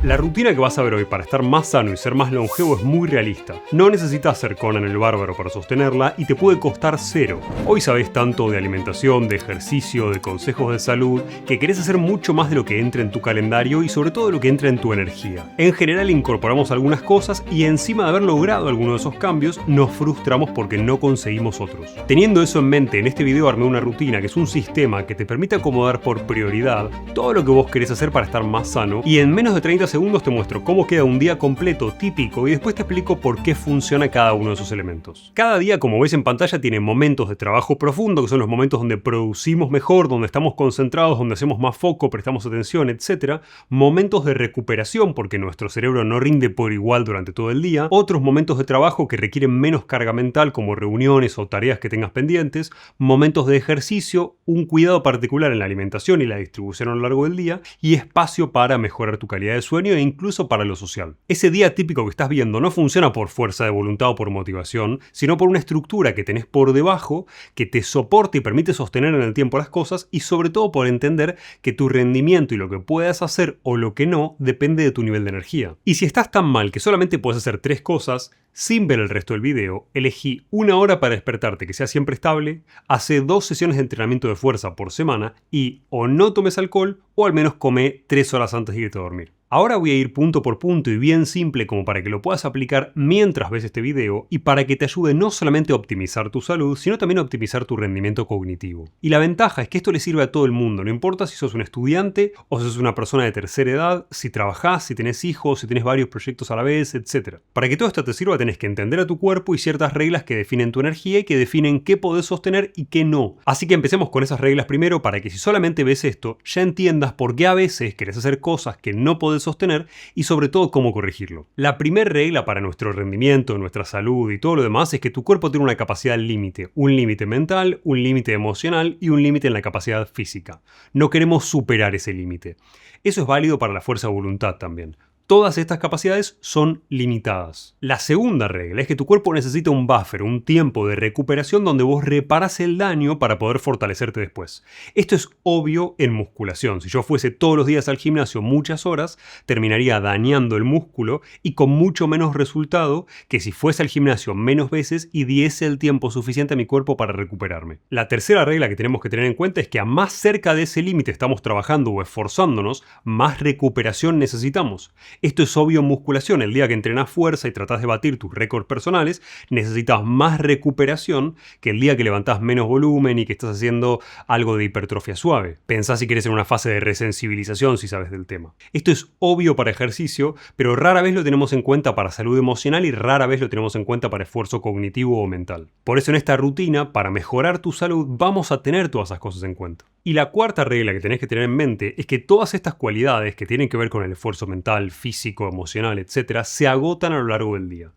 La rutina que vas a ver hoy para estar más sano y ser más longevo es muy realista. No necesitas ser Conan el Bárbaro para sostenerla y te puede costar cero. Hoy sabés tanto de alimentación, de ejercicio, de consejos de salud, que querés hacer mucho más de lo que entra en tu calendario y sobre todo de lo que entra en tu energía. En general incorporamos algunas cosas y encima de haber logrado alguno de esos cambios, nos frustramos porque no conseguimos otros. Teniendo eso en mente, en este video armé una rutina que es un sistema que te permite acomodar por prioridad todo lo que vos querés hacer para estar más sano y en menos de 30 segundos te muestro cómo queda un día completo típico y después te explico por qué funciona cada uno de esos elementos. Cada día, como ves en pantalla, tiene momentos de trabajo profundo, que son los momentos donde producimos mejor, donde estamos concentrados, donde hacemos más foco, prestamos atención, etc. Momentos de recuperación, porque nuestro cerebro no rinde por igual durante todo el día. Otros momentos de trabajo que requieren menos carga mental, como reuniones o tareas que tengas pendientes. Momentos de ejercicio, un cuidado particular en la alimentación y la distribución a lo largo del día. Y espacio para mejorar tu calidad de sueño e incluso para lo social. Ese día típico que estás viendo no funciona por fuerza de voluntad o por motivación, sino por una estructura que tenés por debajo que te soporta y permite sostener en el tiempo las cosas y sobre todo por entender que tu rendimiento y lo que puedas hacer o lo que no depende de tu nivel de energía. Y si estás tan mal que solamente puedes hacer 3 cosas, sin ver el resto del video, elegí 1 hora para despertarte que sea siempre estable, hace 2 sesiones de entrenamiento de fuerza por semana y o no tomes alcohol o al menos come 3 horas antes de irte a dormir. Ahora voy a ir punto por punto y bien simple como para que lo puedas aplicar mientras ves este video y para que te ayude no solamente a optimizar tu salud, sino también a optimizar tu rendimiento cognitivo. Y la ventaja es que esto le sirve a todo el mundo, no importa si sos un estudiante o si sos una persona de tercera edad, si trabajás, si tenés hijos, si tenés varios proyectos a la vez, etc. Para que todo esto te sirva tenés que entender a tu cuerpo y ciertas reglas que definen tu energía y que definen qué podés sostener y qué no. Así que empecemos con esas reglas primero para que si solamente ves esto, ya entiendas por qué a veces querés hacer cosas que no podés sostener y sobre todo cómo corregirlo. La primera regla para nuestro rendimiento, nuestra salud y todo lo demás es que tu cuerpo tiene una capacidad límite, un límite mental, un límite emocional y un límite en la capacidad física. No queremos superar ese límite. Eso es válido para la fuerza de voluntad también. Todas estas capacidades son limitadas. La segunda regla es que tu cuerpo necesita un buffer, un tiempo de recuperación donde vos reparas el daño para poder fortalecerte después. Esto es obvio en musculación. Si yo fuese todos los días al gimnasio muchas horas, terminaría dañando el músculo y con mucho menos resultado que si fuese al gimnasio menos veces y diese el tiempo suficiente a mi cuerpo para recuperarme. La tercera regla que tenemos que tener en cuenta es que a más cerca de ese límite estamos trabajando o esforzándonos, más recuperación necesitamos. Esto es obvio en musculación. El día que entrenás fuerza y tratás de batir tus récords personales, necesitas más recuperación que el día que levantás menos volumen y que estás haciendo algo de hipertrofia suave. Pensá si querés en una fase de resensibilización si sabes del tema. Esto es obvio para ejercicio, pero rara vez lo tenemos en cuenta para salud emocional y rara vez lo tenemos en cuenta para esfuerzo cognitivo o mental. Por eso en esta rutina, para mejorar tu salud, vamos a tener todas esas cosas en cuenta. Y la cuarta regla que tenés que tener en mente es que todas estas cualidades que tienen que ver con el esfuerzo mental, físico, emocional, etc., se agotan a lo largo del día.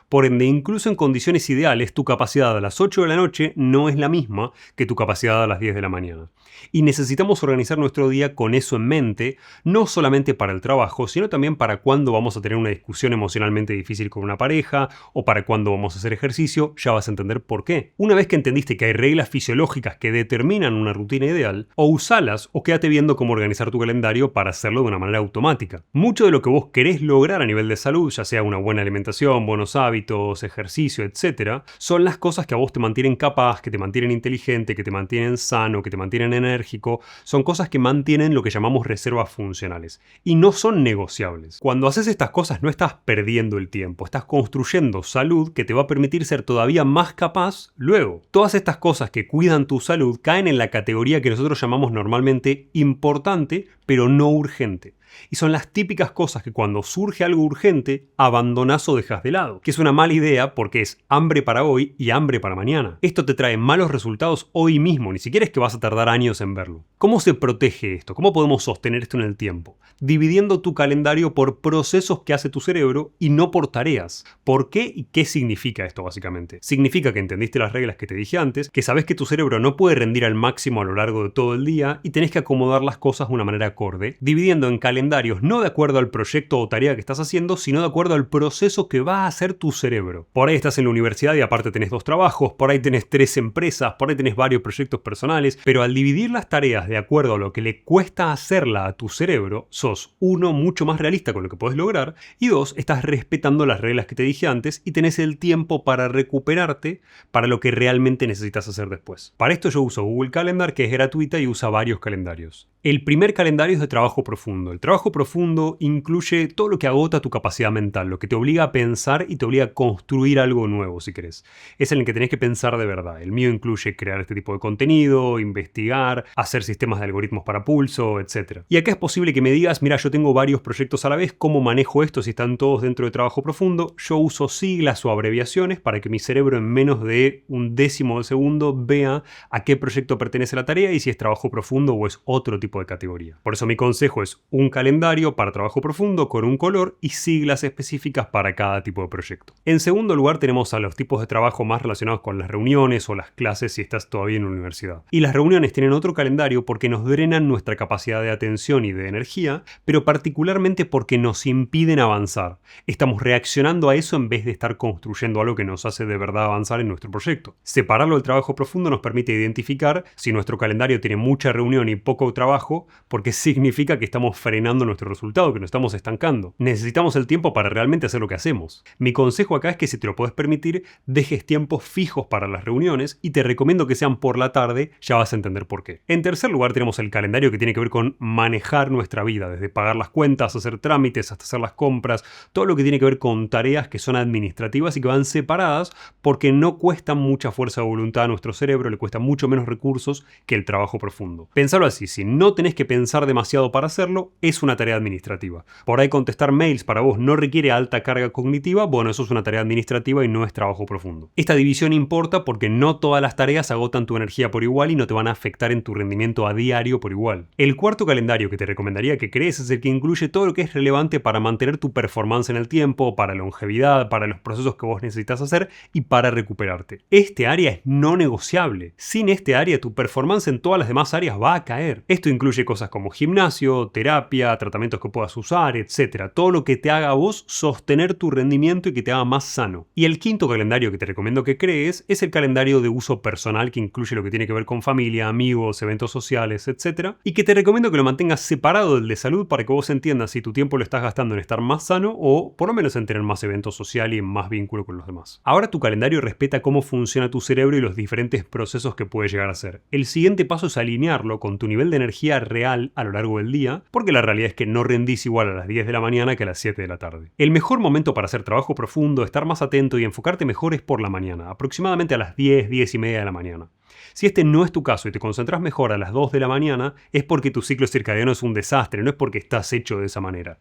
Por ende, incluso en condiciones ideales, tu capacidad a las 8 de la noche no es la misma que tu capacidad a las 10 de la mañana. Y necesitamos organizar nuestro día con eso en mente, no solamente para el trabajo, sino también para cuando vamos a tener una discusión emocionalmente difícil con una pareja, o para cuando vamos a hacer ejercicio, ya vas a entender por qué. Una vez que entendiste que hay reglas fisiológicas que determinan una rutina ideal, o usalas o quédate viendo cómo organizar tu calendario para hacerlo de una manera automática. Mucho de lo que vos querés lograr a nivel de salud, ya sea una buena alimentación, buenos hábitos, ejercicio, etc., son las cosas que a vos te mantienen capaz, que te mantienen inteligente, que te mantienen sano, que te mantienen enérgico. Son cosas que mantienen lo que llamamos reservas funcionales y no son negociables. Cuando haces estas cosas no estás perdiendo el tiempo, estás construyendo salud que te va a permitir ser todavía más capaz luego. Todas estas cosas que cuidan tu salud caen en la categoría que nosotros llamamos normalmente importante, pero no urgente. Y son las típicas cosas que cuando surge algo urgente, abandonás o dejas de lado. Que es una mala idea porque es hambre para hoy y hambre para mañana. Esto te trae malos resultados hoy mismo, ni siquiera es que vas a tardar años en verlo. ¿Cómo se protege esto? ¿Cómo podemos sostener esto en el tiempo? Dividiendo tu calendario por procesos que hace tu cerebro y no por tareas. ¿Por qué y qué significa esto básicamente? Significa que entendiste las reglas que te dije antes, que sabes que tu cerebro no puede rendir al máximo a lo largo de todo el día y tenés que acomodar las cosas de una manera acorde, dividiendo en calendarios calendarios no de acuerdo al proyecto o tarea que estás haciendo, sino de acuerdo al proceso que va a hacer tu cerebro. Por ahí estás en la universidad y aparte tenés 2 trabajos, por ahí tenés 3 empresas, por ahí tenés varios proyectos personales, pero al dividir las tareas de acuerdo a lo que le cuesta hacerla a tu cerebro, sos 1, mucho más realista con lo que podés lograr, y 2, estás respetando las reglas que te dije antes y tenés el tiempo para recuperarte para lo que realmente necesitas hacer después. Para esto yo uso Google Calendar, que es gratuita y usa varios calendarios. El primer calendario es de trabajo profundo. El trabajo profundo incluye todo lo que agota tu capacidad mental, lo que te obliga a pensar y te obliga a construir algo nuevo, si querés. Es en el que tenés que pensar de verdad. El mío incluye crear este tipo de contenido, investigar, hacer sistemas de algoritmos para pulso, etc. Y acá es posible que me digas, mira, yo tengo varios proyectos a la vez, ¿cómo manejo esto si están todos dentro de trabajo profundo? Yo uso siglas o abreviaciones para que mi cerebro en menos de 1/10 de segundo vea a qué proyecto pertenece la tarea y si es trabajo profundo o es otro tipo de categoría. Por eso mi consejo es un calendario para trabajo profundo con un color y siglas específicas para cada tipo de proyecto. En segundo lugar tenemos a los tipos de trabajo más relacionados con las reuniones o las clases si estás todavía en la universidad. Y las reuniones tienen otro calendario porque nos drenan nuestra capacidad de atención y de energía, pero particularmente porque nos impiden avanzar. Estamos reaccionando a eso en vez de estar construyendo algo que nos hace de verdad avanzar en nuestro proyecto. Separarlo del trabajo profundo nos permite identificar si nuestro calendario tiene mucha reunión y poco trabajo, porque significa que estamos frenando nuestro resultado, que nos estamos estancando. Necesitamos el tiempo para realmente hacer lo que hacemos. Mi consejo acá es que si te lo puedes permitir, dejes tiempos fijos para las reuniones y te recomiendo que sean por la tarde, ya vas a entender por qué. En tercer lugar tenemos el calendario que tiene que ver con manejar nuestra vida, desde pagar las cuentas, hacer trámites, hasta hacer las compras, todo lo que tiene que ver con tareas que son administrativas y que van separadas porque no cuestan mucha fuerza de voluntad a nuestro cerebro, le cuesta mucho menos recursos que el trabajo profundo. Pensarlo así, si no tenés que pensar demasiado para hacerlo, es una tarea administrativa. Por ahí contestar mails para vos no requiere alta carga cognitiva, bueno, eso es una tarea administrativa y no es trabajo profundo. Esta división importa porque no todas las tareas agotan tu energía por igual y no te van a afectar en tu rendimiento a diario por igual. El cuarto calendario que te recomendaría que crees es el que incluye todo lo que es relevante para mantener tu performance en el tiempo, para longevidad, para los procesos que vos necesitas hacer y para recuperarte. Este área es no negociable. Sin este área tu performance en todas las demás áreas va a caer. Esto incluye cosas como gimnasio, terapia, tratamientos que puedas usar, etc. Todo lo que te haga a vos sostener tu rendimiento y que te haga más sano. Y el quinto calendario que te recomiendo que crees es el calendario de uso personal que incluye lo que tiene que ver con familia, amigos, eventos sociales, etc. Y que te recomiendo que lo mantengas separado del de salud para que vos entiendas si tu tiempo lo estás gastando en estar más sano o por lo menos en tener más eventos sociales y más vínculo con los demás. Ahora tu calendario respeta cómo funciona tu cerebro y los diferentes procesos que puede llegar a hacer. El siguiente paso es alinearlo con tu nivel de energía real a lo largo del día, porque la realidad es que no rendís igual a las 10 de la mañana que a las 7 de la tarde. El mejor momento para hacer trabajo profundo, estar más atento y enfocarte mejor es por la mañana, aproximadamente a las 10, 10 y media de la mañana. Si este no es tu caso y te concentras mejor a las 2 de la mañana, es porque tu ciclo circadiano es un desastre, no es porque estás hecho de esa manera.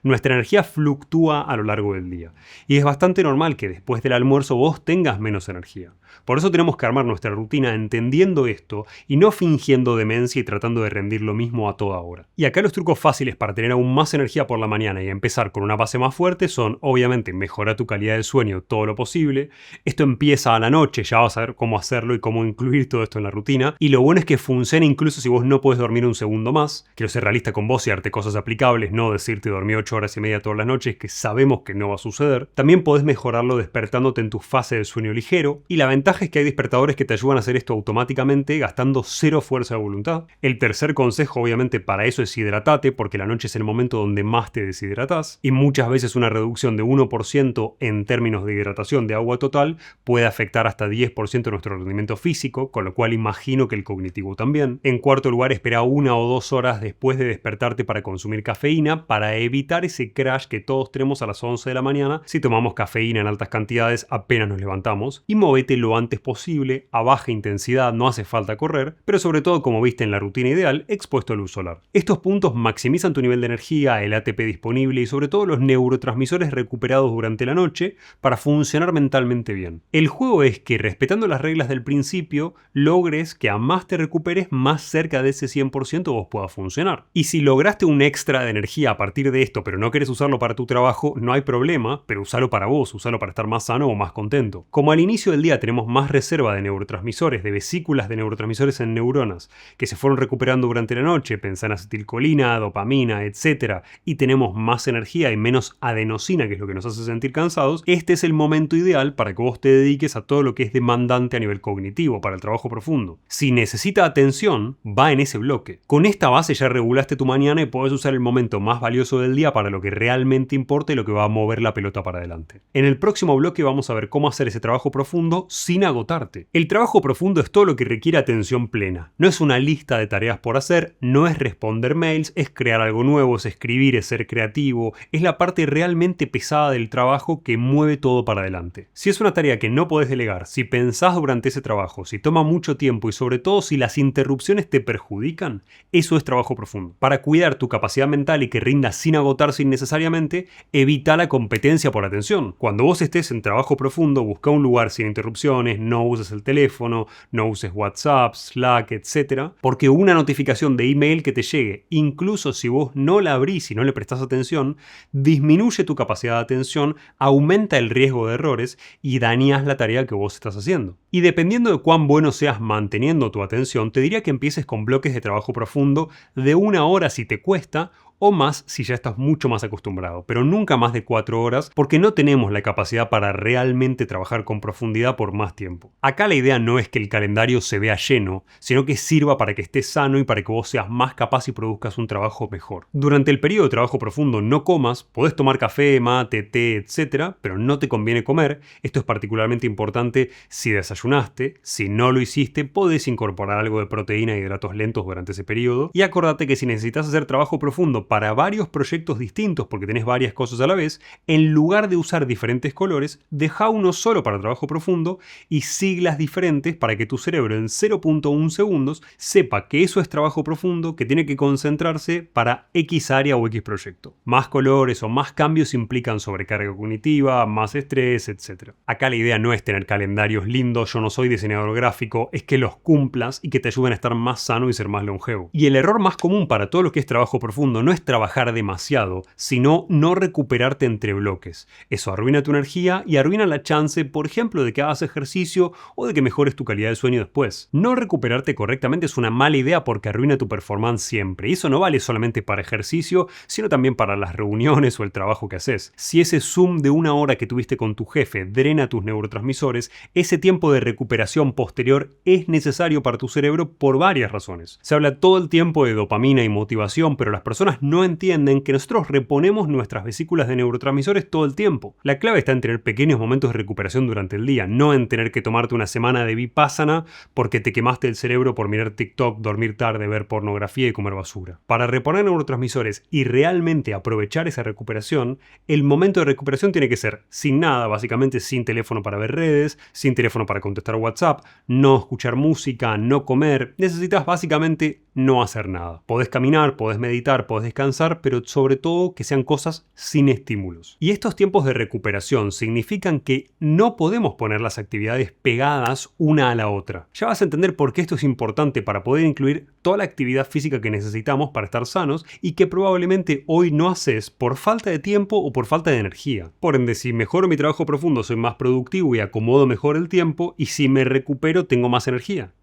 Nuestra energía fluctúa a lo largo del día y es bastante normal que después del almuerzo vos tengas menos energía. Por eso tenemos que armar nuestra rutina entendiendo esto y no fingiendo demencia y tratando de rendir lo mismo a toda hora. Y acá los trucos fáciles para tener aún más energía por la mañana y empezar con una base más fuerte son, obviamente, mejorar tu calidad de sueño todo lo posible. Esto empieza a la noche, ya vas a ver cómo hacerlo y cómo incluir todo esto en la rutina. Y lo bueno es que funciona incluso si vos no podés dormir un segundo más. Quiero ser realista con vos y darte cosas aplicables, no decirte dormir 8 horas y media todas las noches, que sabemos que no va a suceder. También podés mejorarlo despertándote en tu fase de sueño ligero. Y la ventaja es que hay despertadores que te ayudan a hacer esto automáticamente gastando cero fuerza de voluntad. El tercer consejo obviamente para eso es hidratate, porque la noche es el momento donde más te deshidratás y muchas veces una reducción de 1% en términos de hidratación de agua total puede afectar hasta 10% de nuestro rendimiento físico, con lo cual imagino que el cognitivo también. En cuarto lugar, espera 1 o 2 horas después de despertarte para consumir cafeína para evitar ese crash que todos tenemos a las 11 de la mañana si tomamos cafeína en altas cantidades apenas nos levantamos, y movete lo antes posible, a baja intensidad, no hace falta correr, pero sobre todo, como viste en la rutina ideal, expuesto a luz solar. Estos puntos maximizan tu nivel de energía, el ATP disponible y sobre todo los neurotransmisores recuperados durante la noche para funcionar mentalmente bien. El juego es que, respetando las reglas del principio, logres que a más te recuperes, más cerca de ese 100% vos puedas funcionar. Y si lograste un extra de energía a partir de esto, pero no querés usarlo para tu trabajo, no hay problema, pero usalo para vos, usalo para estar más sano o más contento. Como al inicio del día tenemos más reserva de neurotransmisores, de vesículas de neurotransmisores en neuronas, que se fueron recuperando durante la noche, pensá en acetilcolina, dopamina, etc., y tenemos más energía y menos adenosina, que es lo que nos hace sentir cansados, este es el momento ideal para que vos te dediques a todo lo que es demandante a nivel cognitivo, para el trabajo profundo. Si necesita atención, va en ese bloque. Con esta base ya regulaste tu mañana y podés usar el momento más valioso del día para lo que realmente importa y lo que va a mover la pelota para adelante. En el próximo bloque vamos a ver cómo hacer ese trabajo profundo sin agotarte. El trabajo profundo es todo lo que requiere atención plena. No es una lista de tareas por hacer, no es responder mails, es crear algo nuevo, es escribir, es ser creativo, es la parte realmente pesada del trabajo que mueve todo para adelante. Si es una tarea que no podés delegar, si pensás durante ese trabajo, si toma mucho tiempo y sobre todo si las interrupciones te perjudican, eso es trabajo profundo. Para cuidar tu capacidad mental y que rinda sin agotarse innecesariamente, evita la competencia por atención. Cuando vos estés en trabajo profundo, busca un lugar sin interrupciones, no uses el teléfono, no uses WhatsApp, Slack, etc. Porque una notificación de email que te llegue, incluso si vos no la abrís y no le prestás atención, disminuye tu capacidad de atención, aumenta el riesgo de errores y dañas la tarea que vos estás haciendo. Y dependiendo de cuán bueno seas manteniendo tu atención, te diría que empieces con bloques de trabajo profundo de 1 hora si te cuesta, o más si ya estás mucho más acostumbrado, pero nunca más de 4 horas porque no tenemos la capacidad para realmente trabajar con profundidad por más tiempo. Acá la idea no es que el calendario se vea lleno, sino que sirva para que estés sano y para que vos seas más capaz y produzcas un trabajo mejor. Durante el periodo de trabajo profundo no comas, podés tomar café, mate, té, etc., pero no te conviene comer. Esto es particularmente importante si desayunaste. Si no lo hiciste, podés incorporar algo de proteína e hidratos lentos durante ese periodo. Y acordate que si necesitas hacer trabajo profundo para varios proyectos distintos porque tenés varias cosas a la vez, en lugar de usar diferentes colores, deja uno solo para trabajo profundo y siglas diferentes para que tu cerebro en 0.1 segundos sepa que eso es trabajo profundo, que tiene que concentrarse para X área o X proyecto. Más colores o más cambios implican sobrecarga cognitiva, más estrés, etc. Acá la idea no es tener calendarios lindos, yo no soy diseñador gráfico, es que los cumplas y que te ayuden a estar más sano y ser más longevo. Y el error más común para todo lo que es trabajo profundo no es trabajar demasiado, sino no recuperarte entre bloques. Eso arruina tu energía y arruina la chance, por ejemplo, de que hagas ejercicio o de que mejores tu calidad de sueño después. No recuperarte correctamente es una mala idea porque arruina tu performance siempre. Y eso no vale solamente para ejercicio, sino también para las reuniones o el trabajo que haces. Si ese Zoom de 1 hora que tuviste con tu jefe drena tus neurotransmisores, ese tiempo de recuperación posterior es necesario para tu cerebro por varias razones. Se habla todo el tiempo de dopamina y motivación, pero las personas no entienden que nosotros reponemos nuestras vesículas de neurotransmisores todo el tiempo. La clave está en tener pequeños momentos de recuperación durante el día, no en tener que tomarte una semana de vipassana porque te quemaste el cerebro por mirar TikTok, dormir tarde, ver pornografía y comer basura. Para reponer neurotransmisores y realmente aprovechar esa recuperación, el momento de recuperación tiene que ser sin nada, básicamente sin teléfono para ver redes, sin teléfono para contestar WhatsApp, no escuchar música, no comer. Necesitas básicamente no hacer nada. Podés caminar, podés meditar, podés descansar, pero sobre todo que sean cosas sin estímulos. Y estos tiempos de recuperación significan que no podemos poner las actividades pegadas una a la otra. Ya vas a entender por qué esto es importante para poder incluir toda la actividad física que necesitamos para estar sanos y que probablemente hoy no haces por falta de tiempo o por falta de energía. Por ende, si mejoro mi trabajo profundo, soy más productivo y acomodo mejor el tiempo, y si me recupero, tengo más energía.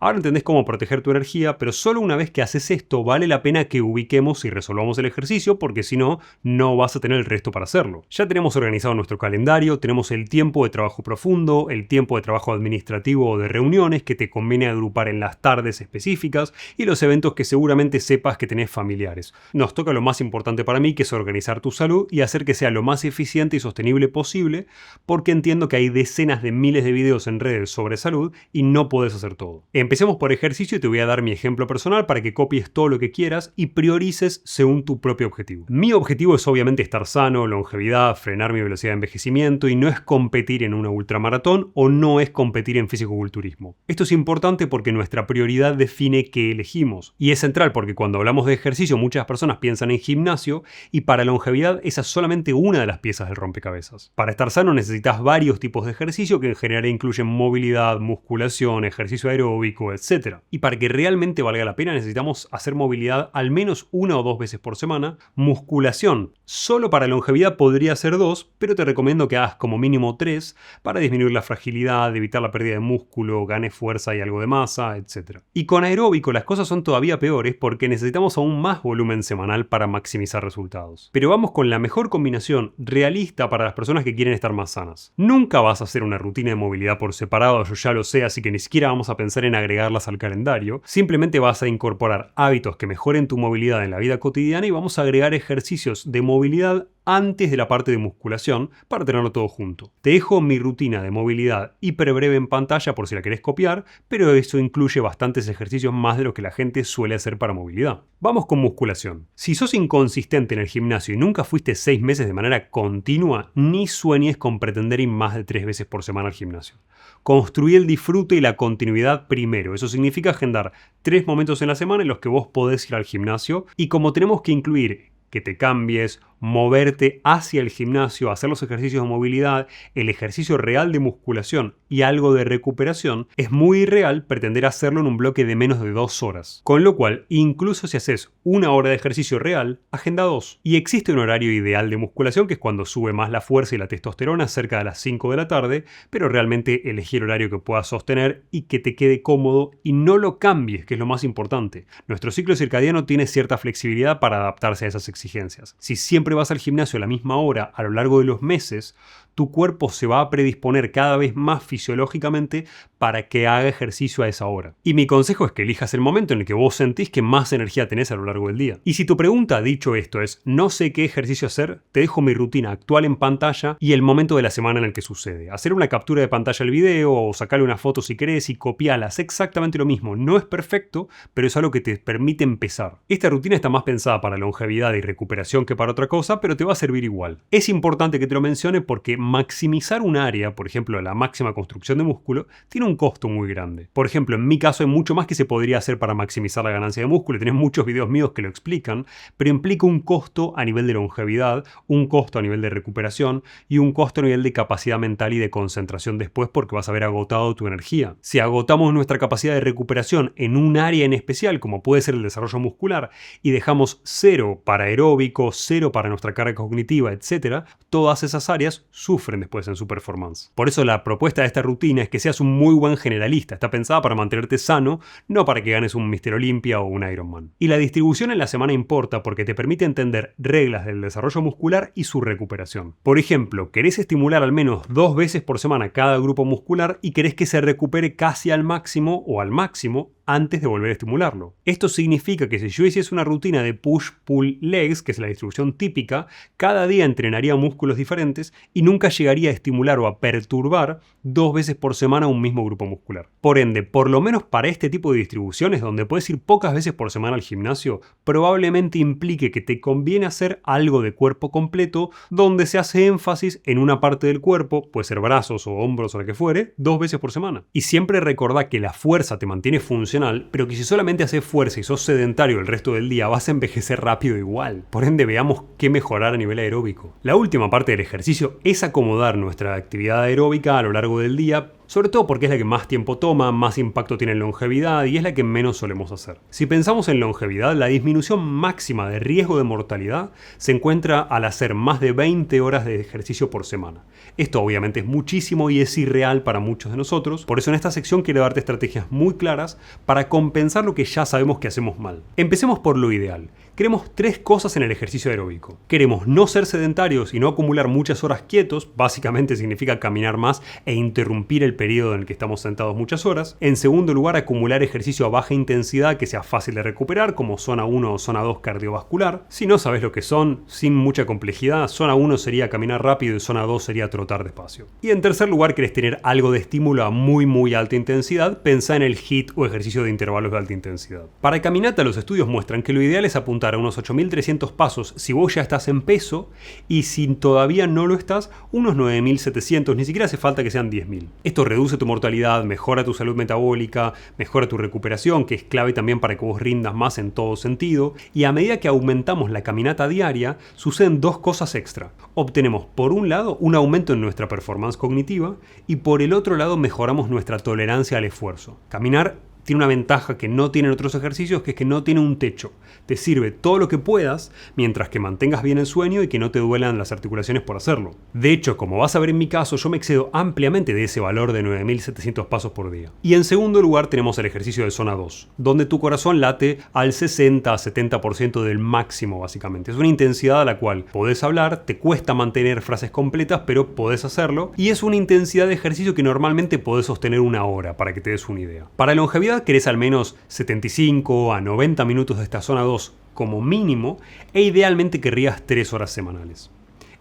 Ahora entendés cómo proteger tu energía, pero solo una vez que haces esto vale la pena que ubiquemos y resolvamos el ejercicio, porque si no, no vas a tener el resto para hacerlo. Ya tenemos organizado nuestro calendario, tenemos el tiempo de trabajo profundo, el tiempo de trabajo administrativo o de reuniones que te conviene agrupar en las tardes específicas y los eventos que seguramente sepas que tenés familiares. Nos toca lo más importante para mí, que es organizar tu salud y hacer que sea lo más eficiente y sostenible posible, porque entiendo que hay decenas de miles de videos en redes sobre salud y no podés hacer todo. Empecemos por ejercicio y te voy a dar mi ejemplo personal para que copies todo lo que quieras y priorices según tu propio objetivo. Mi objetivo es obviamente estar sano, longevidad, frenar mi velocidad de envejecimiento, y no es competir en una ultramaratón o no es competir en fisicoculturismo. Esto es importante porque nuestra prioridad define qué elegimos. Y es central porque cuando hablamos de ejercicio muchas personas piensan en gimnasio, y para longevidad esa es solamente una de las piezas del rompecabezas. Para estar sano necesitas varios tipos de ejercicio que en general incluyen movilidad, musculación, ejercicio aeróbico, aeróbico, etc. Y para que realmente valga la pena necesitamos hacer movilidad al menos 1 o 2 veces por semana, musculación. Solo para longevidad podría ser 2, pero te recomiendo que hagas como mínimo 3 para disminuir la fragilidad, evitar la pérdida de músculo, ganes fuerza y algo de masa, etc. Y con aeróbico las cosas son todavía peores porque necesitamos aún más volumen semanal para maximizar resultados. Pero vamos con la mejor combinación realista para las personas que quieren estar más sanas. Nunca vas a hacer una rutina de movilidad por separado, yo ya lo sé, así que ni siquiera vamos a pensar en agregarlas al calendario. Simplemente vas a incorporar hábitos que mejoren tu movilidad en la vida cotidiana y vamos a agregar ejercicios de movilidad antes de la parte de musculación para tenerlo todo junto. Te dejo mi rutina de movilidad hiper breve en pantalla por si la querés copiar, pero eso incluye bastantes ejercicios más de lo que la gente suele hacer para movilidad. Vamos con musculación. Si sos inconsistente en el gimnasio y nunca fuiste 6 meses de manera continua, ni sueñes con pretender ir más de 3 veces por semana al gimnasio. Construí el disfrute y la continuidad primero. Eso significa agendar 3 momentos en la semana en los que vos podés ir al gimnasio, y como tenemos que incluir que te cambies, moverte hacia el gimnasio, hacer los ejercicios de movilidad, el ejercicio real de musculación y algo de recuperación, es muy irreal pretender hacerlo en un bloque de menos de 2 horas. Con lo cual, incluso si haces 1 hora de ejercicio real, agenda 2. Y existe un horario ideal de musculación que es cuando sube más la fuerza y la testosterona, cerca de las 5 de la tarde, pero realmente elegí el horario que puedas sostener y que te quede cómodo y no lo cambies, que es lo más importante. Nuestro ciclo circadiano tiene cierta flexibilidad para adaptarse a esas exigencias. Si siempre vas al gimnasio a la misma hora a lo largo de los meses, tu cuerpo se va a predisponer cada vez más fisiológicamente para que haga ejercicio a esa hora. Y mi consejo es que elijas el momento en el que vos sentís que más energía tenés a lo largo del día. Y si tu pregunta, dicho esto, es no sé qué ejercicio hacer, te dejo mi rutina actual en pantalla y el momento de la semana en el que sucede. Hacer una captura de pantalla al video o sacarle una foto si querés y copiarlas, exactamente lo mismo. No es perfecto, pero es algo que te permite empezar. Esta rutina está más pensada para longevidad y recuperación que para otra cosa, pero te va a servir igual. Es importante que te lo mencione porque maximizar un área, por ejemplo la máxima construcción de músculo, tiene un costo muy grande. Por ejemplo, en mi caso hay mucho más que se podría hacer para maximizar la ganancia de músculo, y tenés muchos videos míos que lo explican, pero implica un costo a nivel de longevidad, un costo a nivel de recuperación y un costo a nivel de capacidad mental y de concentración después, porque vas a haber agotado tu energía. Si agotamos nuestra capacidad de recuperación en un área en especial, como puede ser el desarrollo muscular, y dejamos 0 para aeróbico, 0 para nuestra carga cognitiva, etc., todas esas áreas sufren después en su performance. Por eso la propuesta de esta rutina es que seas un muy buen generalista. Está pensada para mantenerte sano, no para que ganes un Mr. Olympia o un Ironman. Y la distribución en la semana importa porque te permite entender reglas del desarrollo muscular y su recuperación. Por ejemplo, querés estimular al menos 2 veces por semana cada grupo muscular y querés que se recupere casi al máximo o al máximo antes de volver a estimularlo. Esto significa que si yo hiciese una rutina de push-pull legs, que es la distribución típica, cada día entrenaría músculos diferentes y nunca llegaría a estimular o a perturbar 2 veces por semana un mismo grupo muscular. Por ende, por lo menos para este tipo de distribuciones, donde puedes ir pocas veces por semana al gimnasio, probablemente implique que te conviene hacer algo de cuerpo completo, donde se hace énfasis en una parte del cuerpo, puede ser brazos o hombros o lo que fuere, 2 veces por semana. Y siempre recordá que la fuerza te mantiene funcional, pero que si solamente haces fuerza y sos sedentario el resto del día, vas a envejecer rápido igual. Por ende, veamos qué mejorar a nivel aeróbico. La última parte del ejercicio es acomodar nuestra actividad aeróbica a lo largo del día, sobre todo porque es la que más tiempo toma, más impacto tiene en longevidad y es la que menos solemos hacer. Si pensamos en longevidad, la disminución máxima de riesgo de mortalidad se encuentra al hacer más de 20 horas de ejercicio por semana. Esto obviamente es muchísimo y es irreal para muchos de nosotros, por eso en esta sección quiero darte estrategias muy claras para compensar lo que ya sabemos que hacemos mal. Empecemos por lo ideal. Queremos 3 cosas en el ejercicio aeróbico. Queremos no ser sedentarios y no acumular muchas horas quietos, básicamente significa caminar más e interrumpir el periodo en el que estamos sentados muchas horas. En segundo lugar, acumular ejercicio a baja intensidad que sea fácil de recuperar, como zona 1 o zona 2 cardiovascular. Si no sabes lo que son, sin mucha complejidad, zona 1 sería caminar rápido y zona 2 sería trotar despacio. Y en tercer lugar, querés tener algo de estímulo a muy alta intensidad, pensá en el HIIT o ejercicio de intervalos de alta intensidad. Para caminata, los estudios muestran que lo ideal es apuntar a unos 8.300 pasos si vos ya estás en peso, y si todavía no lo estás, unos 9.700, ni siquiera hace falta que sean 10.000. Esto reduce tu mortalidad, mejora tu salud metabólica, mejora tu recuperación, que es clave también para que vos rindas más en todo sentido, y a medida que aumentamos la caminata diaria, suceden 2 cosas extra. Obtenemos, por un lado, un aumento en nuestra performance cognitiva, y por el otro lado mejoramos nuestra tolerancia al esfuerzo. Caminar Tiene una ventaja que no tienen otros ejercicios, que es que no tiene un techo. Te sirve todo lo que puedas mientras que mantengas bien el sueño y que no te duelan las articulaciones por hacerlo. De hecho, como vas a ver en mi caso, yo me excedo ampliamente de ese valor de 9.700 pasos por día. Y en segundo lugar tenemos el ejercicio de zona 2, donde tu corazón late al 60 a 70% del máximo básicamente. Es una intensidad a la cual podés hablar, te cuesta mantener frases completas, pero podés hacerlo. Y es una intensidad de ejercicio que normalmente podés sostener una hora, para que te des una idea. Para longevidad querés al menos 75 a 90 minutos de esta zona 2 como mínimo, e idealmente querrías 3 horas semanales.